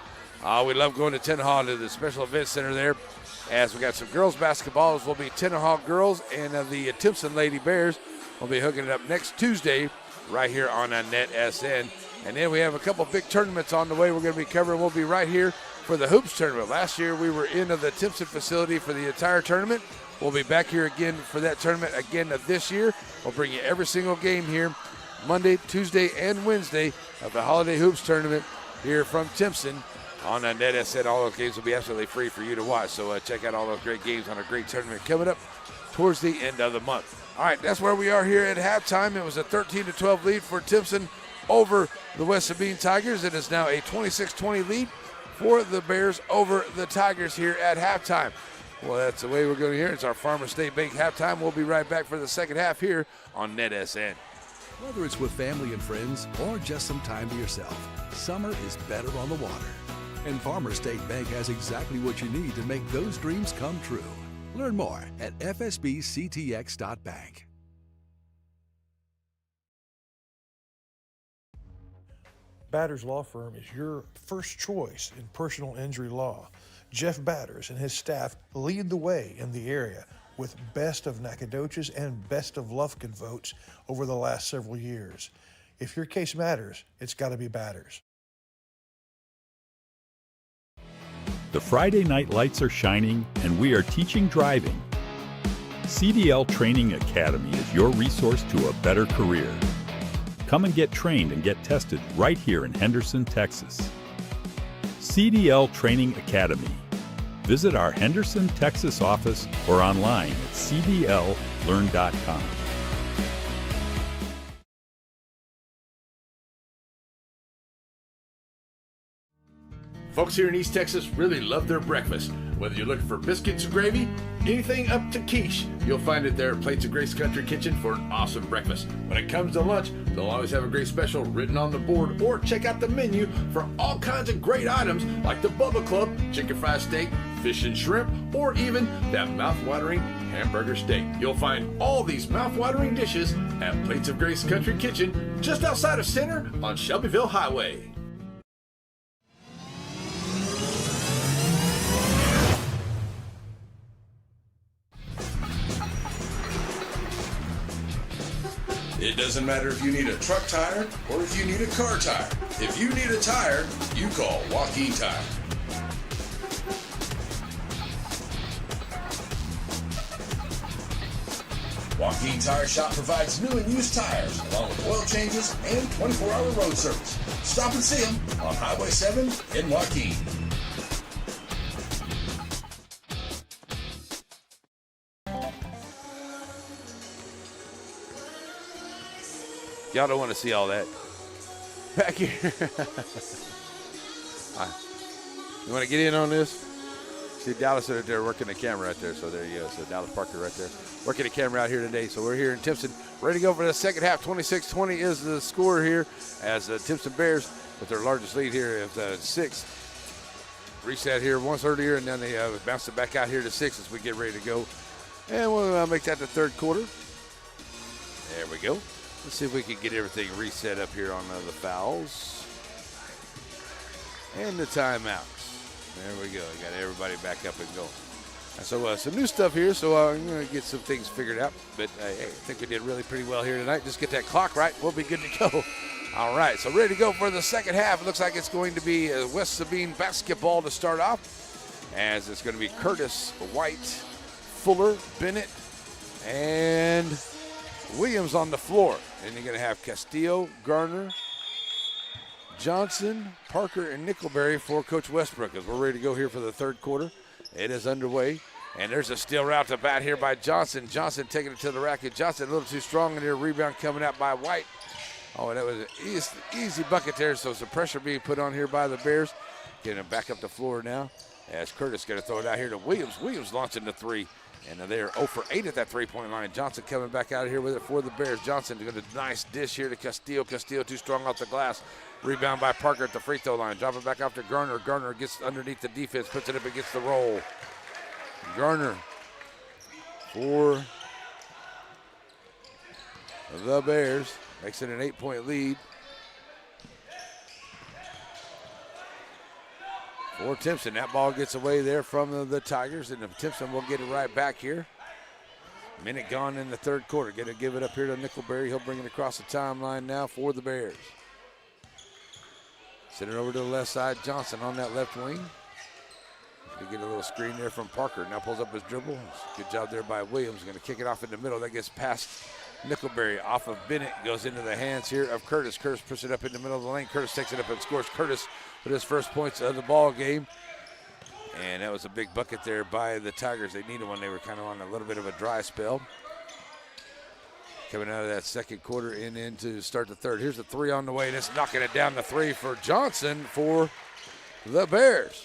We love going to Tenaha, to the special event center there, as we got some girls basketball. We'll be Tenaha girls, and the Timpson Lady Bears will be hooking it up next Tuesday right here on NETSN. And then we have a couple big tournaments on the way we're going to be covering. We'll be right here for the Hoops tournament. Last year we were in the Timpson facility for the entire tournament. We'll be back here again for that tournament again this year. We'll bring you every single game here Monday, Tuesday, and Wednesday of the Holiday Hoops tournament here from Timpson on NETSN. All those games will be absolutely free for you to watch. So check out all those great games on a great tournament coming up towards the end of the month. All right, that's where we are here at halftime. It was a 13-12 lead for Timpson over the West Sabine Tigers. It is now a 26-20 lead for the Bears over the Tigers here at halftime. Well, that's the way we're going to hear it. It's our Farmer State Bank halftime. We'll be right back for the second half here on NETSN. Whether it's with family and friends or just some time to yourself, summer is better on the water. And Farmer State Bank has exactly what you need to make those dreams come true. Learn more at fsbctx.bank. Batters Law Firm is your first choice in personal injury law. Jeff Batters and his staff lead the way in the area with Best of Nacogdoches and Best of Lufkin votes over the last several years. If your case matters, it's got to be Batters. The Friday night lights are shining, and we are teaching driving. CDL Training Academy is your resource to a better career. Come and get trained and get tested right here in Henderson, Texas. CDL Training Academy. Visit our Henderson, Texas office or online at cdllearn.com. Folks here in East Texas really love their breakfast. Whether you're looking for biscuits and gravy, anything up to quiche, you'll find it there at Plates of Grace Country Kitchen for an awesome breakfast. When it comes to lunch, they'll always have a great special written on the board, or check out the menu for all kinds of great items like the Bubba Club, chicken fried steak, fish and shrimp, or even that mouth-watering hamburger steak. You'll find all these mouth-watering dishes at Plates of Grace Country Kitchen, just outside of Center on Shelbyville Highway. It doesn't matter if you need a truck tire or if you need a car tire. If you need a tire, you call Joaquin Tire. Joaquin Tire Shop provides new and used tires, along with oil changes and 24-hour road service. Stop and see them on Highway 7 in Joaquin. Y'all don't want to see all that. Back here. You want to get in on this? See Dallas right there working the camera right there. So there you go. So Dallas Parker right there working the camera out here today. So we're here in Timpson, ready to go for the second half. 26-20 is the score here as the Timpson Bears with their largest lead here of 6. Reset here once earlier, and then they bounced it back out here to 6 as we get ready to go. And we'll make that the third quarter. There we go. Let's see if we can get everything reset up here on the fouls and the timeouts. There we go. Got everybody back up and going. So some new stuff here, so I'm going to get some things figured out. But hey, I think we did really pretty well here tonight. Just get that clock right. We'll be good to go. All right, so ready to go for the second half. It looks like it's going to be West Sabine basketball to start off, as it's going to be Curtis, White, Fuller, Bennett, and Williams on the floor. And you're going to have Castillo, Garner, Johnson, Parker, and Nickelberry for Coach Westbrook as we're ready to go here for the third quarter. It is underway. And there's a steal route to bat here by Johnson. Johnson taking it to the racket. Johnson a little too strong in there. Rebound coming out by White. Oh, and that was an easy bucket there. So some pressure being put on here by the Bears. Getting them back up the floor now as Curtis going to throw it out here to Williams. Williams launching the three. And they're 0 for 8 at that three-point line. Johnson coming back out of here with it for the Bears. Johnson got a nice dish here to Castillo. Castillo too strong off the glass. Rebound by Parker at the free throw line. Drop it back off to Garner. Garner gets underneath the defense, puts it up against the roll. Garner for the Bears. Makes it an 8-point lead. For Timpson, that ball gets away there from the Tigers, and Timpson will get it right back here. Minute gone in the third quarter. Going to give it up here to Nickelberry. He'll bring it across the timeline now for the Bears. Send it over to the left side. Johnson on that left wing. They get a little screen there from Parker. Now pulls up his dribble. Good job there by Williams. Going to kick it off in the middle. That gets past Nickelberry. Off of Bennett. Goes into the hands here of Curtis. Curtis pushes it up in the middle of the lane. Curtis takes it up and scores. Curtis with his first points of the ball game. And that was a big bucket there by the Tigers. They needed one. They were kind of on a little bit of a dry spell. Coming out of that second quarter and into start the third. Here's the three on the way. And it's knocking it down the three for Johnson for the Bears.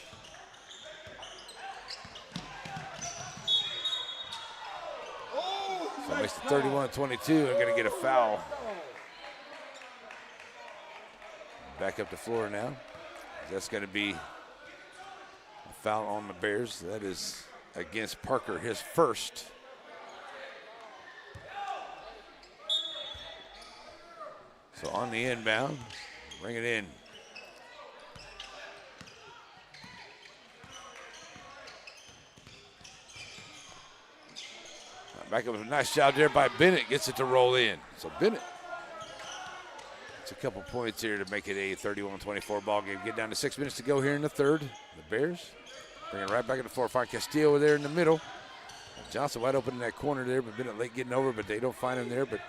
So it makes it 31-22. They're going to get a foul. Back up the floor now. That's going to be a foul on the Bears. That is against Parker, his first. So on the inbound, bring it in. Back up, a nice job there by Bennett. Gets it to roll in. So Bennett, it's a couple points here to make it a 31-24 ball game. Get down to 6 minutes to go here in the third. The Bears bring it right back in the floor. Find Castillo there in the middle. Johnson wide open in that corner there, but Bennett late getting over, but they don't find him there. But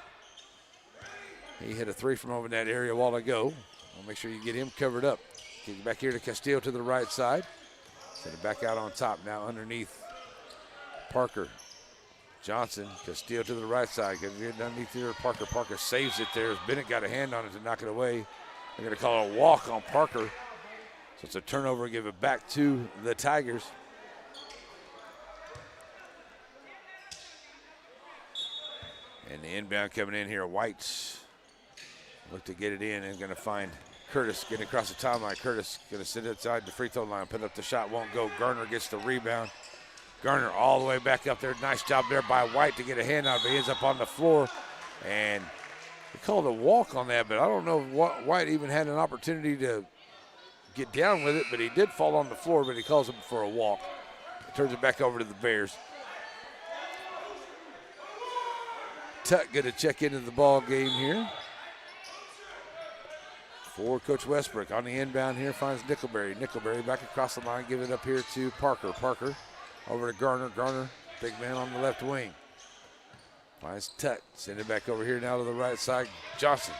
he hit a three from over in that area a while ago. I'll make sure you get him covered up. Kick it back here to Castillo to the right side. Send it back out on top now underneath Parker. Johnson, Castillo to the right side. Gets it underneath here. Parker. Parker saves it there. Bennett got a hand on it to knock it away. They're going to call it a walk on Parker. So it's a turnover. Give it back to the Tigers. And the inbound coming in here. White's look to get it in and going to find Curtis getting across the timeline. Curtis going to sit inside the free throw line. Put up the shot. Won't go. Garner gets the rebound. Garner all the way back up there. Nice job there by White to get a hand on it, but he ends up on the floor. And they called a walk on that, but I don't know if White even had an opportunity to get down with it, but he did fall on the floor, but he calls him for a walk. Turns it back over to the Bears. Tuck going to check into the ball game here. For Coach Westbrook on the inbound here, finds Nickelberry. Nickelberry back across the line, give it up here to Parker. Parker over to Garner. Garner, big man on the left wing. Finds Tut. Send it back over here now to the right side. Johnson.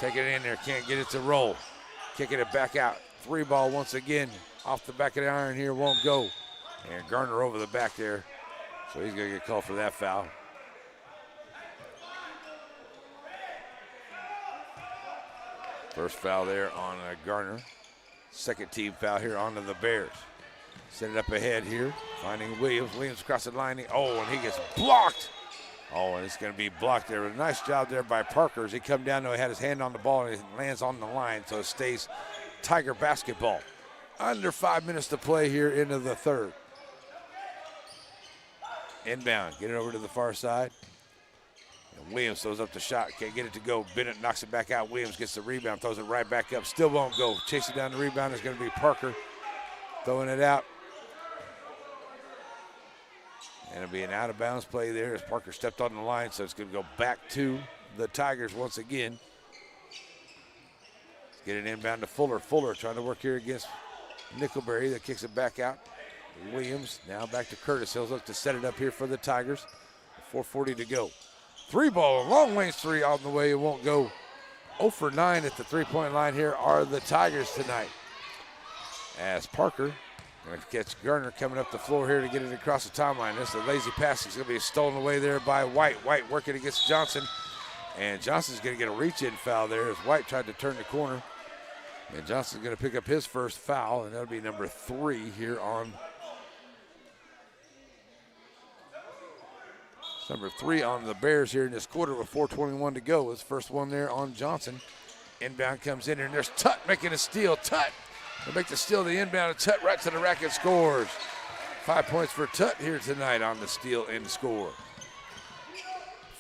Taking it in there. Can't get it to roll. Kicking it back out. 3 ball once again. Off the back of the iron here. Won't go. And Garner over the back there. So he's going to get called for that foul. First foul there on Garner. Second team foul here onto the Bears. Send it up ahead here. Finding Williams. Williams across the line. Oh, and he gets blocked. Oh, and it's going to be blocked there. A nice job there by Parker as he come down. He had his hand on the ball and it lands on the line. So it stays Tiger basketball. Under 5 minutes to play here into the third. Inbound. Get it over to the far side. And Williams throws up the shot. Can't get it to go. Bennett knocks it back out. Williams gets the rebound. Throws it right back up. Still won't go. Chasing down the rebound is going to be Parker. Throwing it out. And it'll be an out-of-bounds play there as Parker stepped on the line, so it's going to go back to the Tigers once again. Let's get it inbound to Fuller. Fuller trying to work here against Nickelberry. That kicks it back out. Williams now back to Curtis. He'll look to set it up here for the Tigers. 4:40 to go. 3 ball, long range 3 on the way. It won't go. 0 for 9 at the 3-point line here are the Tigers tonight. As Parker going to catch Garner coming up the floor here to get it across the timeline. This is a lazy pass. It's going to be stolen away there by White. White working against Johnson. And Johnson's going to get a reach-in foul there as White tried to turn the corner. And Johnson's going to pick up his first foul, and that'll be number 3 here on. It's number 3 on the Bears here in this quarter with 4:21 to go. His first one there on Johnson. Inbound comes in here, and there's Tut making a steal. Tut will make the steal, the inbound, and Tut right to the rack and scores. 5 points for Tut here tonight on the steal and score.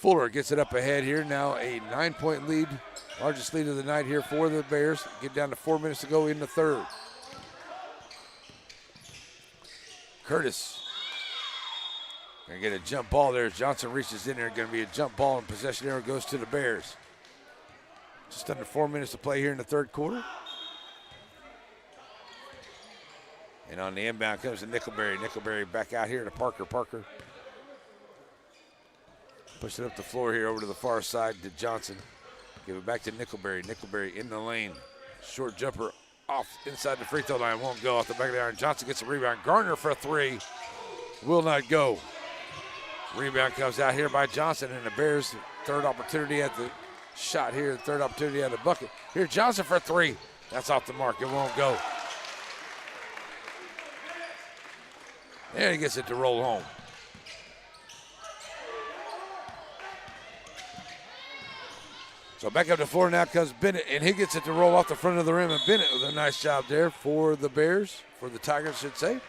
Fuller gets it up ahead here. Now a 9-point lead, largest lead of the night here for the Bears. Get down to 4 minutes to go in the third. Curtis gonna get a jump ball there. Johnson reaches in there. Gonna be a jump ball, and possession arrow goes to the Bears. Just under 4 minutes to play here in the third quarter. And on the inbound comes to Nickelberry. Nickelberry back out here to Parker. Parker push it up the floor here over to the far side to Johnson. Give it back to Nickelberry. Nickelberry in the lane. Short jumper off inside the free throw line. Won't go off the back of the iron. Johnson gets a rebound. Garner for a 3. Will not go. Rebound comes out here by Johnson, and the Bears' third opportunity at the shot here. Third opportunity at the bucket. Here Johnson for a 3. That's off the mark. It won't go. There he gets it to roll home. So back up the floor now comes Bennett, and he gets it to roll off the front of the rim. And Bennett with a nice job there for the Bears, for the Tigers, I should say.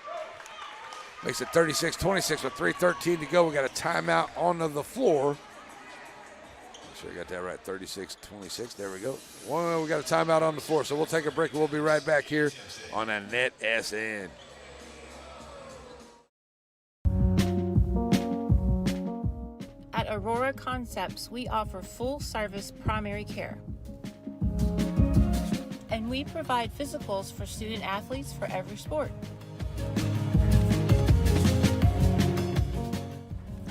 Makes it 36-26 with 3:13 to go. We got a timeout on the floor. Make sure I got that right, 36-26. There we go. Well, we got a timeout on the floor, so we'll take a break, and we'll be right back here on a NETSN. At Aurora Concepts, we offer full-service primary care. And we provide physicals for student athletes for every sport.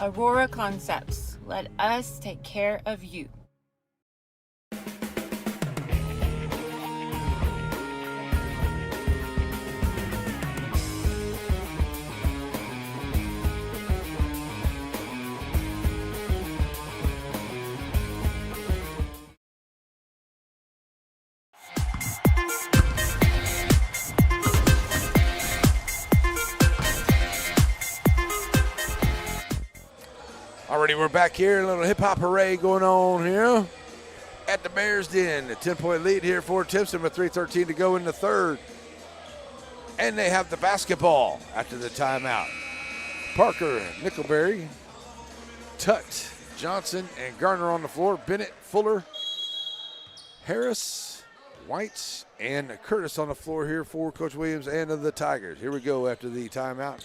Aurora Concepts, let us take care of you. Alrighty, we're back here. A little hip-hop parade going on here at the Bears Den. A 10-point lead here for Timpson with 3:13 to go in the third. And they have the basketball after the timeout. Parker, Nickelberry, Tut, Johnson, and Garner on the floor. Bennett, Fuller, Harris, White, and Curtis on the floor here for Coach Williams and the Tigers. Here we go after the timeout.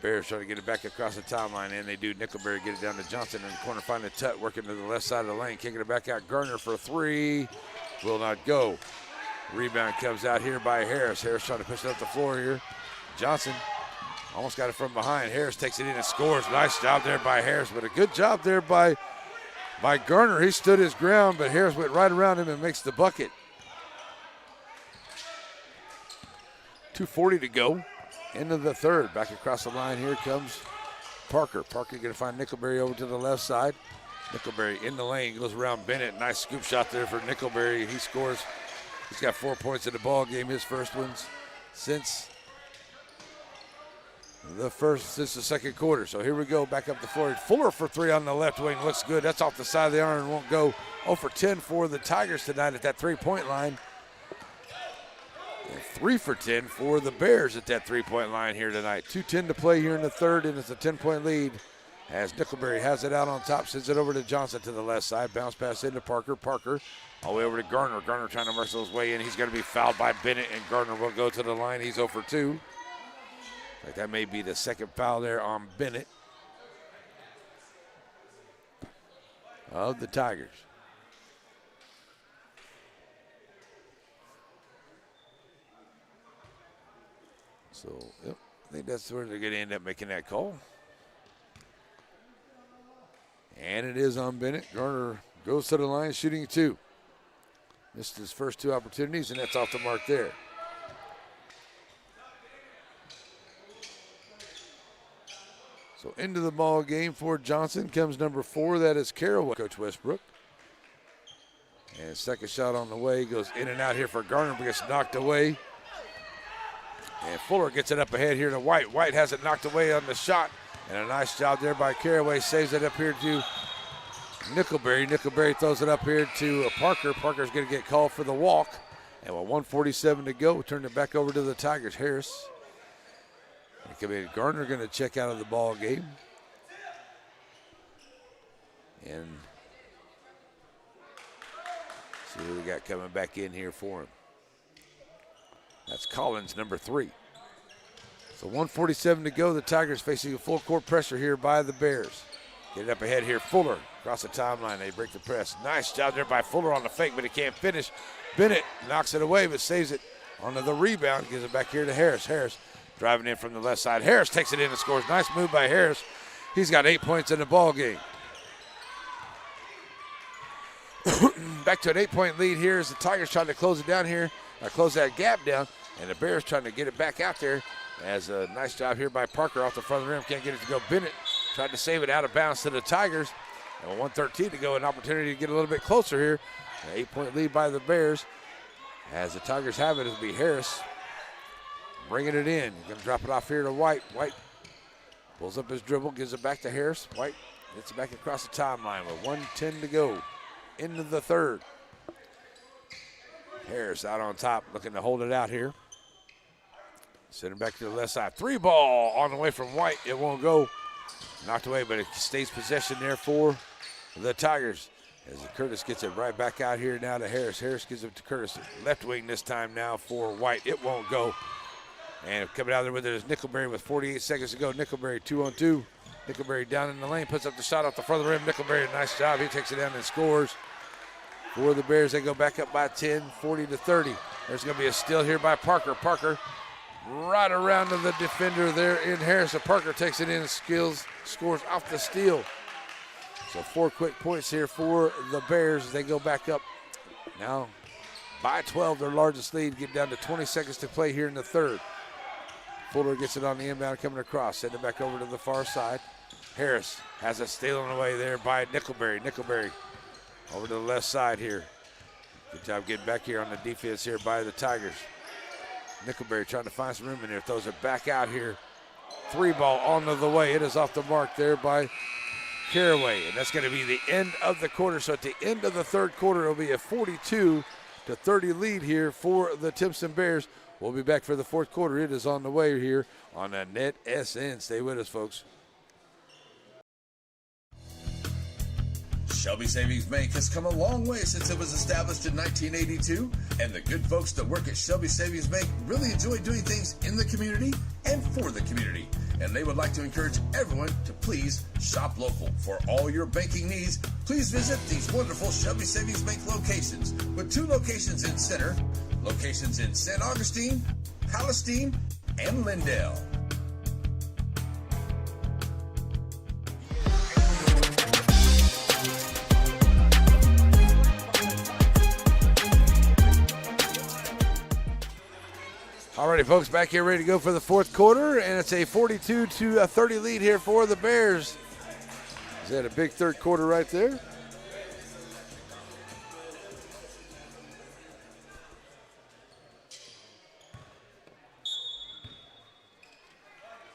Bears trying to get it back across the timeline, and they do. Nickelberry get it down to Johnson in the corner, find the Tut, working to the left side of the lane, kicking it back out. Garner for a 3, will not go. Rebound comes out here by Harris. Harris trying to push it up the floor here. Johnson Almost got it from behind. Harris takes it in and scores. Nice job there by Harris, but a good job there by Garner. He stood his ground, but Harris went right around him and makes the bucket. 2:40 to go. End of the third. Back across the line here comes Parker. Parker going to find Nickelberry over to the left side. Nickelberry in the lane, goes around Bennett. Nice scoop shot there for Nickelberry. He scores. He's got 4 points in the ball game, his first ones since the second quarter. So here we go, back up the floor. Fuller for three on the left wing, looks good. That's off the side of the iron, won't go. 0 for 10 for the Tigers tonight at that three-point line. And 3 for 10 for the Bears at that three-point line here tonight. 2:10 to play here in the third, and it's a 10-point lead as Nickelberry has it out on top, sends it over to Johnson to the left side. Bounce pass into Parker. Parker all the way over to Garner. Garner trying to muscle his way in. He's going to be fouled by Bennett, and Garner will go to the line. He's 0 for 2. Like that may be the second foul there on Bennett of the Tigers. So, yep, I think that's where they're going to end up making that call. And it is on Bennett. Garner goes to the line, shooting 2. Missed his first 2 opportunities, and that's off the mark there. So into the ball game for Johnson comes number 4. That is Caraway, Coach Westbrook. And second shot on the way. Goes in and out here for Garner, but gets knocked away. And Fuller gets it up ahead here to White. White has it knocked away on the shot. And a nice job there by Caraway. Saves it up here to Nickelberry. Nickelberry throws it up here to Parker. Parker's going to get called for the walk. And with 1:47 to go, turn it back over to the Tigers. Harris. Garner going to check out of the ball game. And see who we got coming back in here for him. That's Collins, number 3. So 1:47 to go. The Tigers facing a full court pressure here by the Bears. Get it up ahead here. Fuller across the timeline. They break the press. Nice job there by Fuller on the fake, but he can't finish. Bennett knocks it away, but saves it onto the rebound. Gives it back here to Harris. Harris driving in from the left side. Harris takes it in and scores. Nice move by Harris. He's got 8 points in the ball game. Back to an 8-point lead here as the Tigers trying to close it down here. Close that gap down, and the Bears trying to get it back out there. As a nice job here by Parker off the front of the rim. Can't get it to go. Bennett tried to save it out of bounds to the Tigers. And with 1:13 to go, an opportunity to get a little bit closer here. An 8-point lead by the Bears. As the Tigers have it, it'll be Harris bringing it in. He's going to drop it off here to White. White pulls up his dribble, gives it back to Harris. White gets it back across the timeline with 1:10 to go into the third. Harris out on top, looking to hold it out here. Send it back to the left side. 3-ball on the way from White. It won't go. Knocked away, but it stays possession there for the Tigers. As Curtis gets it right back out here now to Harris. Harris gives it to Curtis. Left wing this time now for White. It won't go. And coming out there with it is Nickelberry with 48 seconds to go. Nickelberry 2-on-2. Nickelberry down in the lane, puts up the shot off the front of the rim. Nickelberry, nice job. He takes it down and scores. For the Bears, they go back up by 10, 40-30. There's going to be a steal here by Parker. Parker right around to the defender there in Harris. Parker takes it in and scores off the steal. So 4 quick points here for the Bears. They go back up now by 12, their largest lead. Get down to 20 seconds to play here in the third. Fuller gets it on the inbound coming across. Send it back over to the far side. Harris has it stealing away there by Nickelberry. Nickelberry over to the left side here. Good job getting back here on the defense here by the Tigers. Nickelberry trying to find some room in there. Throws it back out here. 3-ball onto the way. It is off the mark there by Caraway. And that's going to be the end of the quarter. So at the end of the third quarter, it'll be a 42-30 lead here for the Timpson Bears. We'll be back for the fourth quarter. It is on the way here on the NETSN. Stay with us, folks. Shelby Savings Bank has come a long way since it was established in 1982, and the good folks that work at Shelby Savings Bank really enjoy doing things in the community and for the community. And they would like to encourage everyone to please shop local. For all your banking needs, please visit these wonderful Shelby Savings Bank locations, with 2 locations in Center, locations in St. Augustine, Palestine, and Lindale. righty, folks, back here ready to go for the fourth quarter, and it's a 42-30 lead here for the Bears. Is that a big third quarter right there?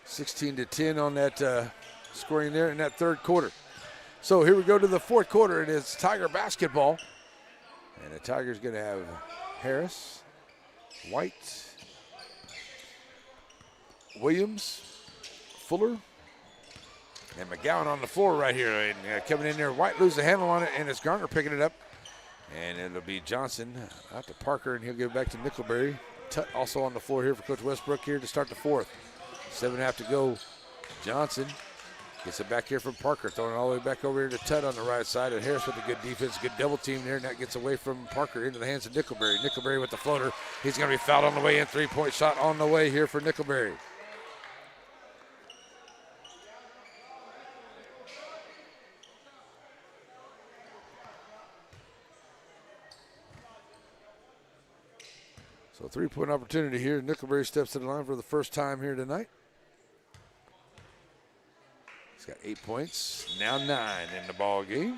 (16-10) on that scoring there in that third quarter. So here we go to the fourth quarter. It is Tiger basketball, and the Tigers going to have Harris, White, Williams, Fuller, and McGowan on the floor right here. And coming in there, White loses the handle on it, and it's Garner picking it up. And it'll be Johnson out to Parker, and he'll give it back to Nickelberry. Tutt also on the floor here for Coach Westbrook here to start the fourth. 7.5 to go. Johnson gets it back here from Parker, throwing it all the way back over here to Tutt on the right side. And Harris with a good defense, good double team there, and that gets away from Parker into the hands of Nickelberry. Nickelberry with the floater. He's going to be fouled on the way in. 3-point shot on the way here for Nickelberry. So 3-point opportunity here. Nickelberry steps to the line for the first time here tonight. He's got 8 points, now 9 in the ball game.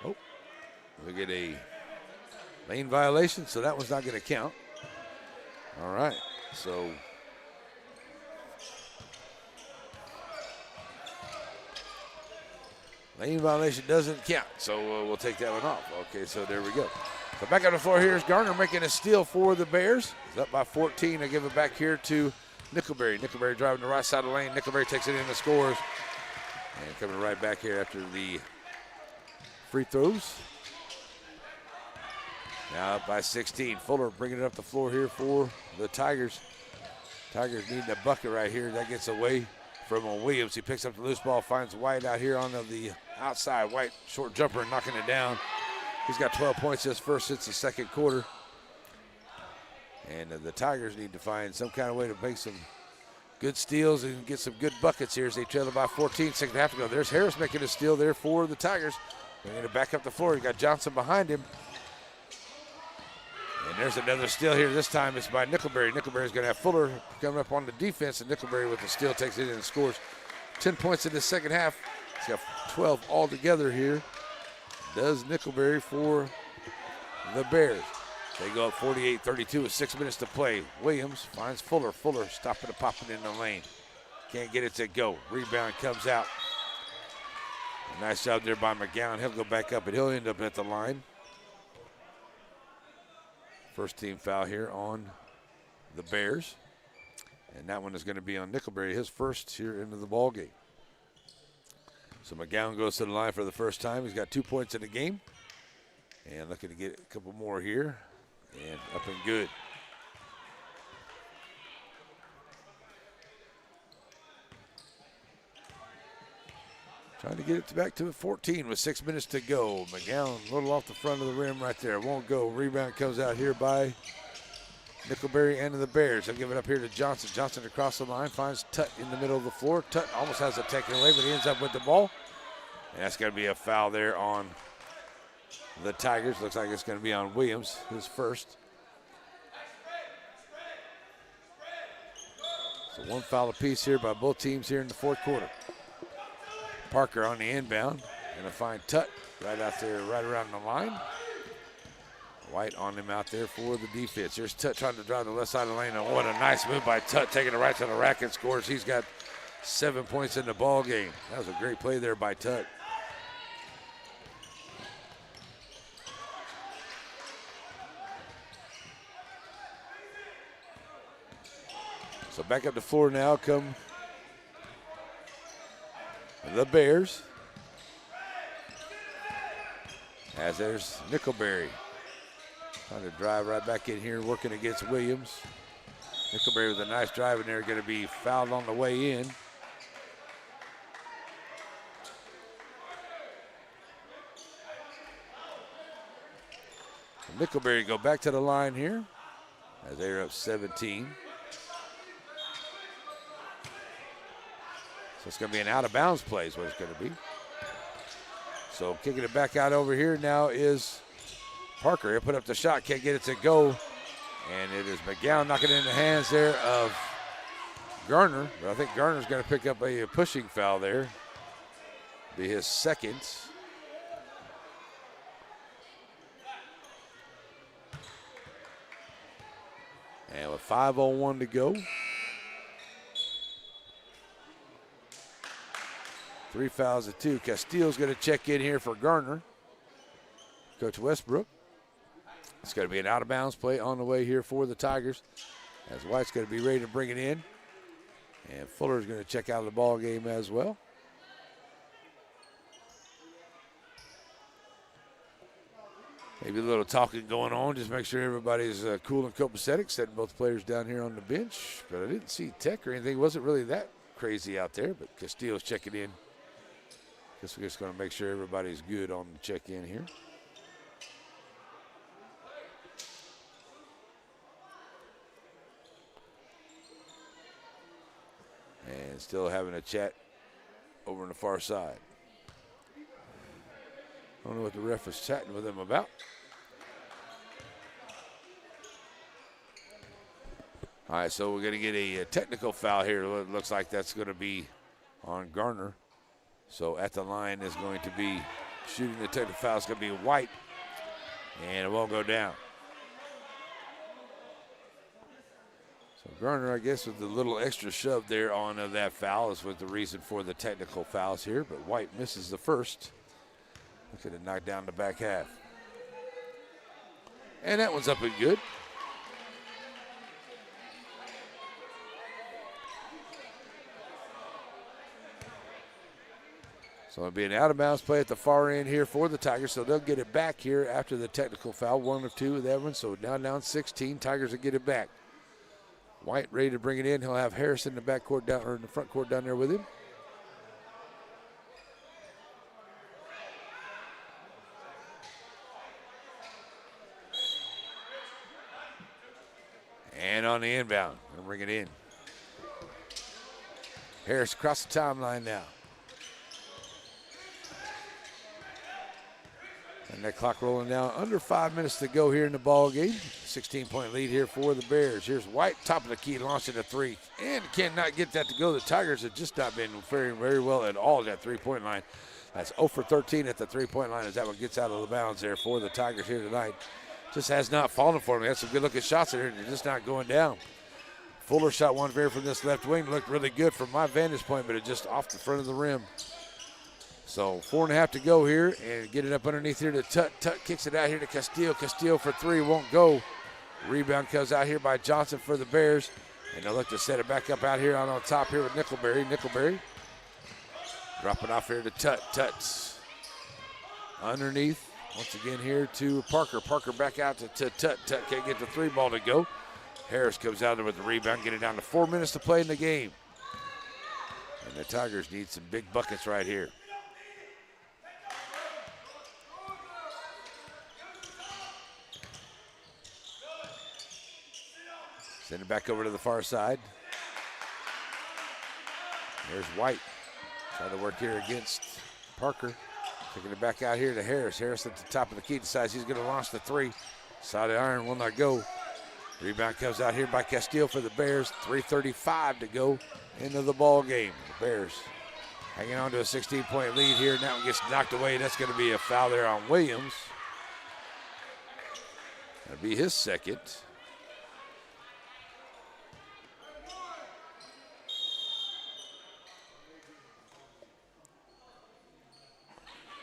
Oh, we get a lane violation, so that one's not going to count. All right, so lane violation doesn't count, so we'll take that one off. Okay, so there we go. So back on the floor here is Garner making a steal for the Bears. He's up by 14. They give it back here to Nickelberry. Nickelberry driving the right side of the lane. Nickelberry takes it in and scores. And coming right back here after the free throws. Now up by 16. Fuller bringing it up the floor here for the Tigers. Tigers needing a bucket right here. That gets away from Williams. He picks up the loose ball, finds White out here on the outside. White, short jumper, knocking it down. He's got 12 points just first since the second quarter. And the Tigers need to find some kind of way to make some good steals and get some good buckets here as they trail by 14. 6.5 to go. There's Harris making a steal there for the Tigers. They're going to back up the floor. You got Johnson behind him. And there's another steal here. This time it's by Nickelberry. Nickelberry's going to have Fuller coming up on the defense, and Nickelberry with the steal takes it in and scores 10 points in the second half. He's got 12 altogether here. Does Nickelberry for the Bears. They go up 48-32 with 6 minutes to play. Williams finds Fuller. Fuller stopping and popping in the lane. Can't get it to go. Rebound comes out. A nice job there by McGowan. He'll go back up, and he'll end up at the line. First team foul here on the Bears. And that one is going to be on Nickelberry, his first here into the ball game. So McGowan goes to the line for the first time. He's got 2 points in the game. And looking to get a couple more here. And up and good. Trying to get it back to 14 with 6 minutes to go. McGowan a little off the front of the rim right there. Won't go. Rebound comes out here by Nickelberry and the Bears. They'll give it up here to Johnson. Johnson across the line finds Tutt in the middle of the floor. Tutt almost has it taken away, but he ends up with the ball. And that's going to be a foul there on the Tigers. Looks like it's going to be on Williams, his first. So one foul apiece here by both teams here in the fourth quarter. Parker on the inbound. Going to find Tutt right out there, right around the line. White on him out there for the defense. Here's Tutt trying to drive the left side of the lane. And what a nice move by Tutt, taking it right to the rack and scores. He's got 7 points in the ball game. That was a great play there by Tutt. So back up the floor now come the Bears. As there's Nickelberry. Trying to drive right back in here, working against Williams. Nickelberry with a nice drive in there, going to be fouled on the way in. Nickelberry go back to the line here as they're up 17. So it's going to be an out-of-bounds play is what it's going to be. So kicking it back out over here now is Parker, he'll put up the shot, can't get it to go. And it is McGowan knocking it in the hands there of Garner. But I think Garner's going to pick up a pushing foul there. Be his second. And with 5:01 to go. 3 fouls to 2. Castillo's going to check in here for Garner. Coach Westbrook. It's going to be an out-of-bounds play on the way here for the Tigers, as White's going to be ready to bring it in. And Fuller's going to check out of the ball game as well. Maybe a little talking going on. Just make sure everybody's cool and copacetic, setting both players down here on the bench. But I didn't see Tech or anything. It wasn't really that crazy out there, but Castillo's checking in. Guess we're just going to make sure everybody's good on the check-in here. And still having a chat over on the far side. I don't know what the ref is chatting with them about. All right, so we're going to get a technical foul here. It looks like that's going to be on Garner. So at the line is going to be shooting the technical foul. It's going to be White, and it won't go down. So Garner, I guess, with the little extra shove there on that foul is what the reason for the technical fouls here. But White misses the first. Look at it, knocked down the back half. And that one's up and good. So it'll be an out-of-bounds play at the far end here for the Tigers. So they'll get it back here after the technical foul, 1 of 2 with that one. So down 16. Tigers will get it back. White ready to bring it in. He'll have Harris in the back court down, or in the front court down there with him. And on the inbound, they'll bring it in. Harris across the timeline now. And that clock rolling down. Under 5 minutes to go here in the ball game. 16-point lead here for the Bears. Here's White, top of the key, launching a 3. And cannot get that to go. The Tigers have just not been faring very well at all at that three-point line. That's 0 for 13 at the three-point line as that one gets out of the bounds there for the Tigers here tonight. Just has not fallen for them. They had some good-looking shots in here. They're just not going down. Fuller shot one there from this left wing. Looked really good from my vantage point, but it just off the front of the rim. So 4.5 to go here, and get it up underneath here to Tut. Tut kicks it out here to Castillo. Castillo for 3, won't go. Rebound comes out here by Johnson for the Bears, and they'll look to set it back up out here on top here with Nickelberry. Nickelberry dropping off here to Tut. Tut underneath once again here to Parker. Parker back out to Tut. Tut can't get the 3 ball to go. Harris comes out there with the rebound, get it down to 4 minutes to play in the game. And the Tigers need some big buckets right here. Send it back over to the far side. There's White. Trying to work here against Parker. Taking it back out here to Harris. Harris at the top of the key decides he's going to launch the 3. Side of the iron will not go. Rebound comes out here by Castillo for the Bears. 3:35 to go into the ball game. The Bears hanging on to a 16-point lead here. And that one gets knocked away. That's going to be a foul there on Williams. That'll be his second.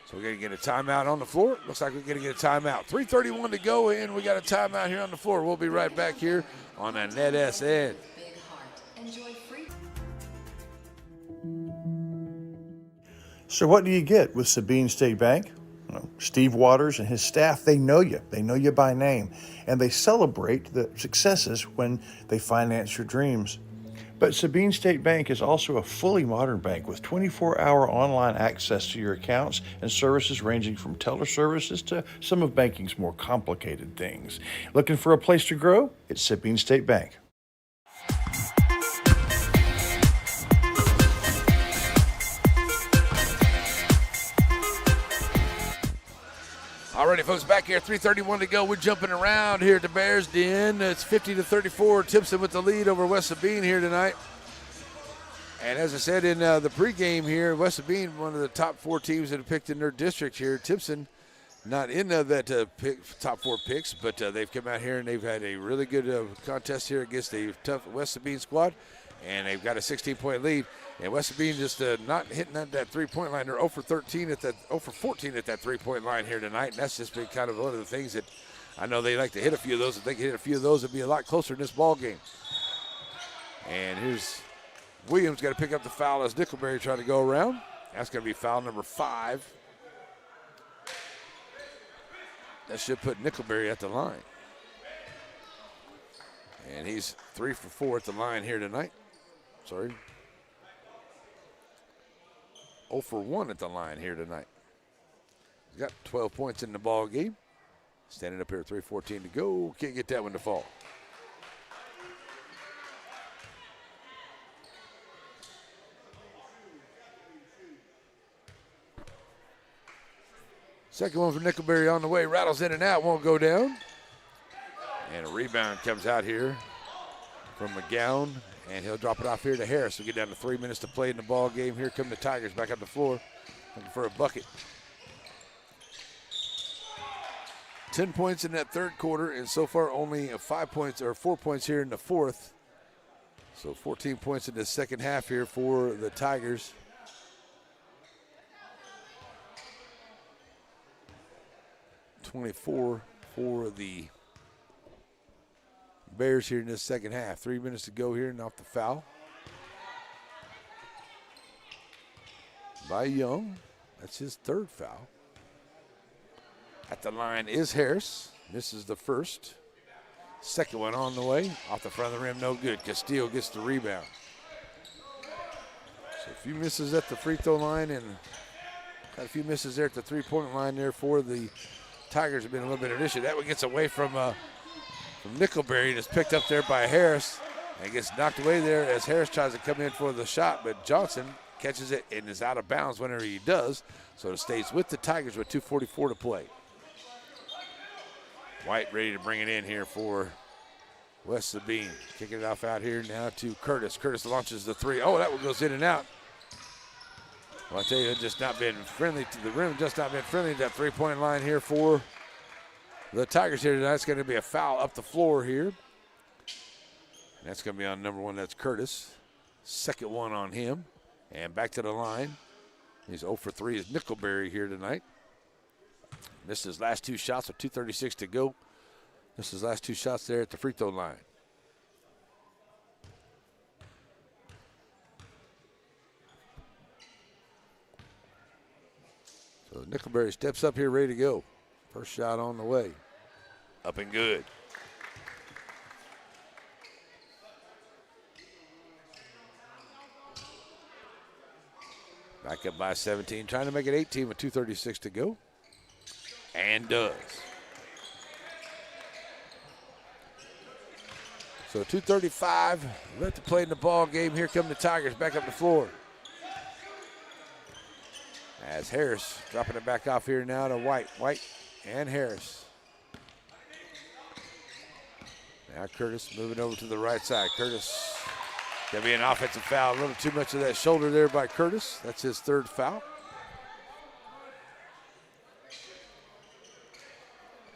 So we're going to get a timeout on the floor. Looks like we're going to get a timeout. 3:31 to go, and we got a timeout here on the floor. We'll be right back here on the NETSN. So what do you get with Sabine State Bank? Well, Steve Waters and his staff, they know you. They know you by name. And they celebrate the successes when they finance your dreams. But Sabine State Bank is also a fully modern bank with 24-hour online access to your accounts and services ranging from teller services to some of banking's more complicated things. Looking for a place to grow? It's Sabine State Bank. All All righty, folks, back here, 3:31 to go. We're jumping around here at the Bears Den. It's 50-34. Timpson with the lead over West Sabine here tonight. And as I said in the pregame here, West Sabine, one of the top 4 teams that have picked in their district here. Timpson, not in that top 4 picks, but they've come out here and they've had a really good contest here against a tough West Sabine squad. And they've got a 16-point lead. And West Sabine just not hitting that three-point line. They're 0 for 14 at that 0 for 14 at that three-point line here tonight. And that's just been kind of one of the things that I know they like to hit a few of those. If they can hit a few of those, it'd be a lot closer in this ball game. And here's Williams got to pick up the foul as Nickelberry trying to go around. That's going to be foul number 5. That should put Nickelberry at the line. And he's 3 for 4 at the line here tonight. Sorry. 0 for 1 at the line here tonight. He's got 12 points in the ball game. Standing up here, 3:14 to go. Can't get that one to fall. Second one for Nickelberry on the way. Rattles in and out, won't go down. And a rebound comes out here from McGowan. And he'll drop it off here to Harris. We get down to 3 minutes to play in the ball game. Here come the Tigers back on the floor, looking for a bucket. 10 points in that third quarter, and so far only 5 points or 4 points here in the fourth. So 14 points in the second half here for the Tigers. .24 for the Bears here in this second half. 3 minutes to go here and off the foul by Young. That's his third foul. At the line is Harris. Misses the first. Second one on the way. Off the front of the rim, no good. Castillo gets the rebound. So a few misses at the free throw line and got a few misses there at the three-point line there for the Tigers. Have been a little bit of an issue. That one gets away from Nickelberry. It's picked up there by Harris and gets knocked away there as Harris tries to come in for the shot, but Johnson catches it and is out of bounds whenever he does. So it stays with the Tigers with 2:44 to play. White ready to bring it in here for West Sabine. Kicking it off out here now to Curtis. Curtis launches the three. Oh, that one goes in and out. Well, I tell you, it's just not been friendly to the rim, just not been friendly to that three-point line here for the Tigers here tonight. It's going to be a foul up the floor here. And that's going to be on number 1, that's Curtis. Second one on him. And back to the line. He's 0 for 3 is Nickelberry here tonight. Missed his last 2 shots with 2:36 to go. Missed his last 2 shots there at the free throw line. So Nickelberry steps up here ready to go. First shot on the way. Up and good. Back up by 17, trying to make it 18 with 2:36 to go. And does. So 2:35 left to play in the ball game. Here come the Tigers back up the floor. As Harris dropping it back off here now to White. White and Harris. Now Curtis moving over to the right side. Curtis, going to be an offensive foul. A little too much of that shoulder there by Curtis. That's his 3rd foul.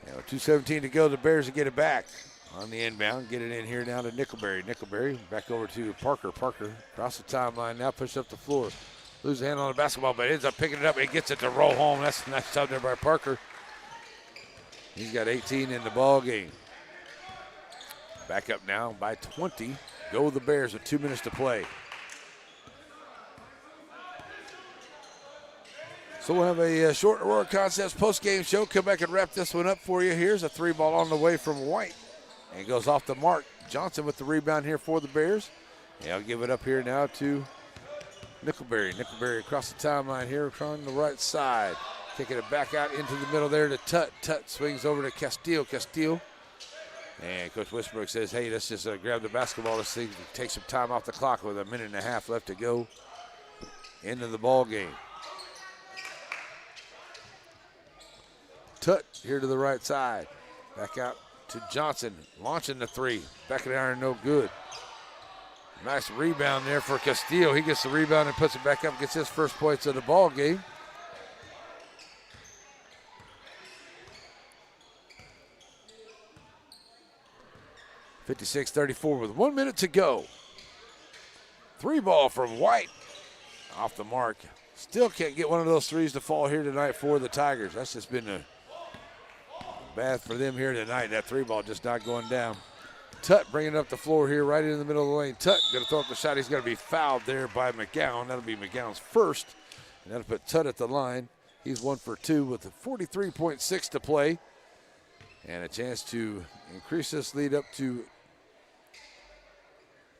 Now 2:17 to go. The Bears will get it back on the inbound. Get it in here now to Nickelberry. Nickelberry back over to Parker. Parker across the timeline now, push up the floor. Loses a hand on the basketball, but ends up picking it up and gets it to roll home. That's a nice job there by Parker. He's got 18 in the ball game. Back up now by 20. Go the Bears with 2 minutes to play. So we'll have a short Aurora Concepts post-game show. Come back and wrap this one up for you. Here's a 3-ball on the way from White. And it goes off the mark. Johnson with the rebound here for the Bears. And I'll give it up here now to Nickelberry. Nickelberry across the timeline here on the right side. Kicking it back out into the middle there to Tut. Tut swings over to Castillo. Castillo. And Coach Westbrook says, hey, let's just grab the basketball. Let's see, take some time off the clock with 1.5 minutes left to go into the ball game. Tutt here to the right side. Back out to Johnson, launching the three. Back of the iron, no good. Nice rebound there for Castillo. He gets the rebound and puts it back up, gets his first points of the ball game. (56-34) with 1 minute to go. Three ball from White. Off the mark. Still can't get one of those threes to fall here tonight for the Tigers. That's just been a bad for them here tonight. That three ball just not going down. Tutt bringing it up the floor here right in the middle of the lane. Tutt going to throw up the shot. He's going to be fouled there by McGowan. That'll be McGowan's first. And that'll put Tutt at the line. He's 1 for 2 with a 43.6 to play. And a chance to increase this lead up to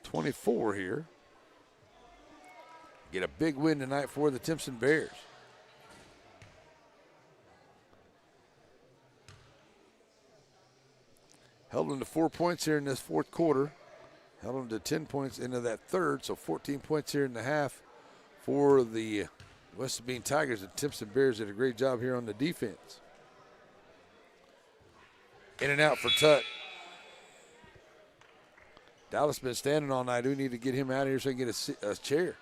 24 here. Get a big win tonight for the Timpson Bears. Held them to 4 points here in this fourth quarter. Held them to 10 points into that third, so 14 points here in the half for the West Sabine Tigers. The Timpson Bears did a great job here on the defense. In and out for Tutt. Dallas been standing all night. We need to get him out of here so he can get a chair.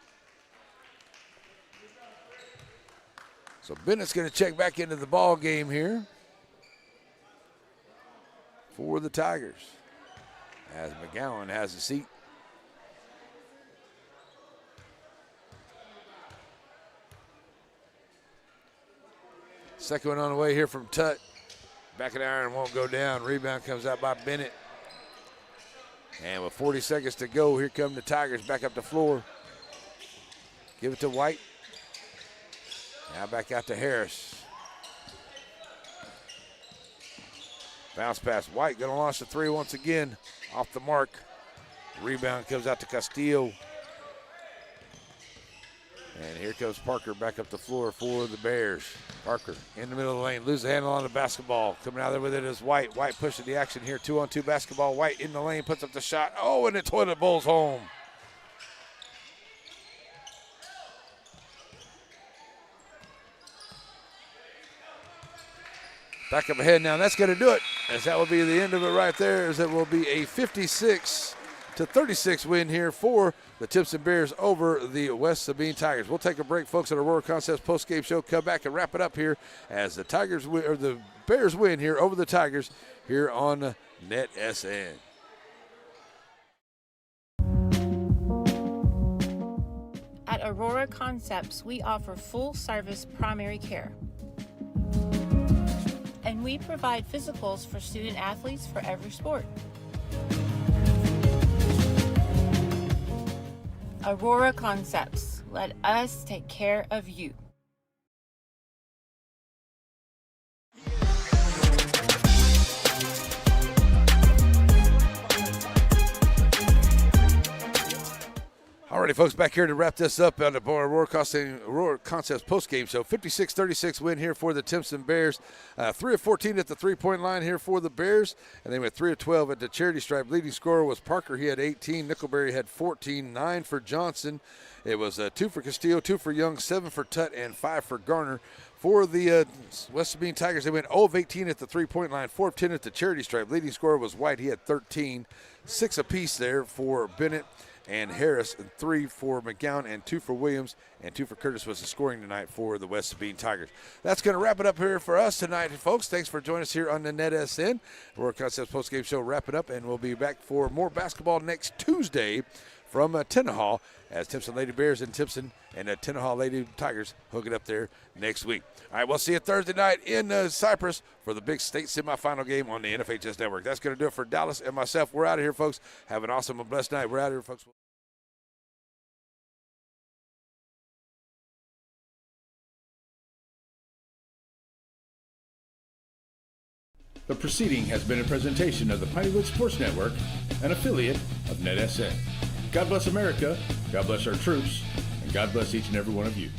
So Bennett's going to check back into the ball game here for the Tigers as McGowan has a seat. Second one on the way here from Tutt. Back of the iron won't go down. Rebound comes out by Bennett. And with 40 seconds to go, here come the Tigers back up the floor. Give it to White. Now back out to Harris. Bounce pass. White going to launch the three once again. Off the mark. Rebound comes out to Castillo. And here comes Parker back up the floor for the Bears. Parker in the middle of the lane. Loses the handle on the basketball. Coming out there with it is White. White pushing the action here. 2-on-2 basketball. White in the lane. Puts up the shot. Oh, and the toilet bowl's home. Back up ahead now. That's going to do it. As that will be the end of it right there. As it will be a 56-36 win here for the Timpson Bears over the West Sabine Tigers. We'll take a break, folks, at Aurora Concepts post-game show. Come back and wrap it up here as the Tigers win, or the Bears win here over the Tigers here on NETSN. At Aurora Concepts, we offer full-service primary care. And we provide physicals for student athletes for every sport. Aurora Concepts, let us take care of you. Alrighty, folks, back here to wrap this up on the Aurora Concepts postgame show. 56-36 win here for the Timpson Bears. 3 of 14 at the three-point line here for the Bears. And they went 3 of 12 at the charity stripe. Leading scorer was Parker. He had 18. Nickelberry had 14. 9 for Johnson. It was 2 for Castillo, 2 for Young, 7 for Tutt, and 5 for Garner. For the West Sabine Tigers, they went 0 of 18 at the three-point line, 4 of 10 at the charity stripe. Leading scorer was White. He had 13. 6 apiece there for Bennett and Harris, and 3 for McGowan, and 2 for Williams, and 2 for Curtis was the scoring tonight for the West Sabine Tigers. That's going to wrap it up here for us tonight, folks. Thanks for joining us here on the NETSN. Aurora Concepts postgame show, wrap it up, and we'll be back for more basketball next Tuesday from Tenaha as Timpson Lady Bears and Timpson and Tenaha Lady Tigers hook it up there next week. All right, we'll see you Thursday night in Cypress for the big state semifinal game on the NFHS Network. That's going to do it for Dallas and myself. We're out of here, folks. Have an awesome and blessed night. We're out of here, folks. The proceeding has been a presentation of the Pineywood Sports Network, an affiliate of NETSN. God bless America, God bless our troops, and God bless each and every one of you.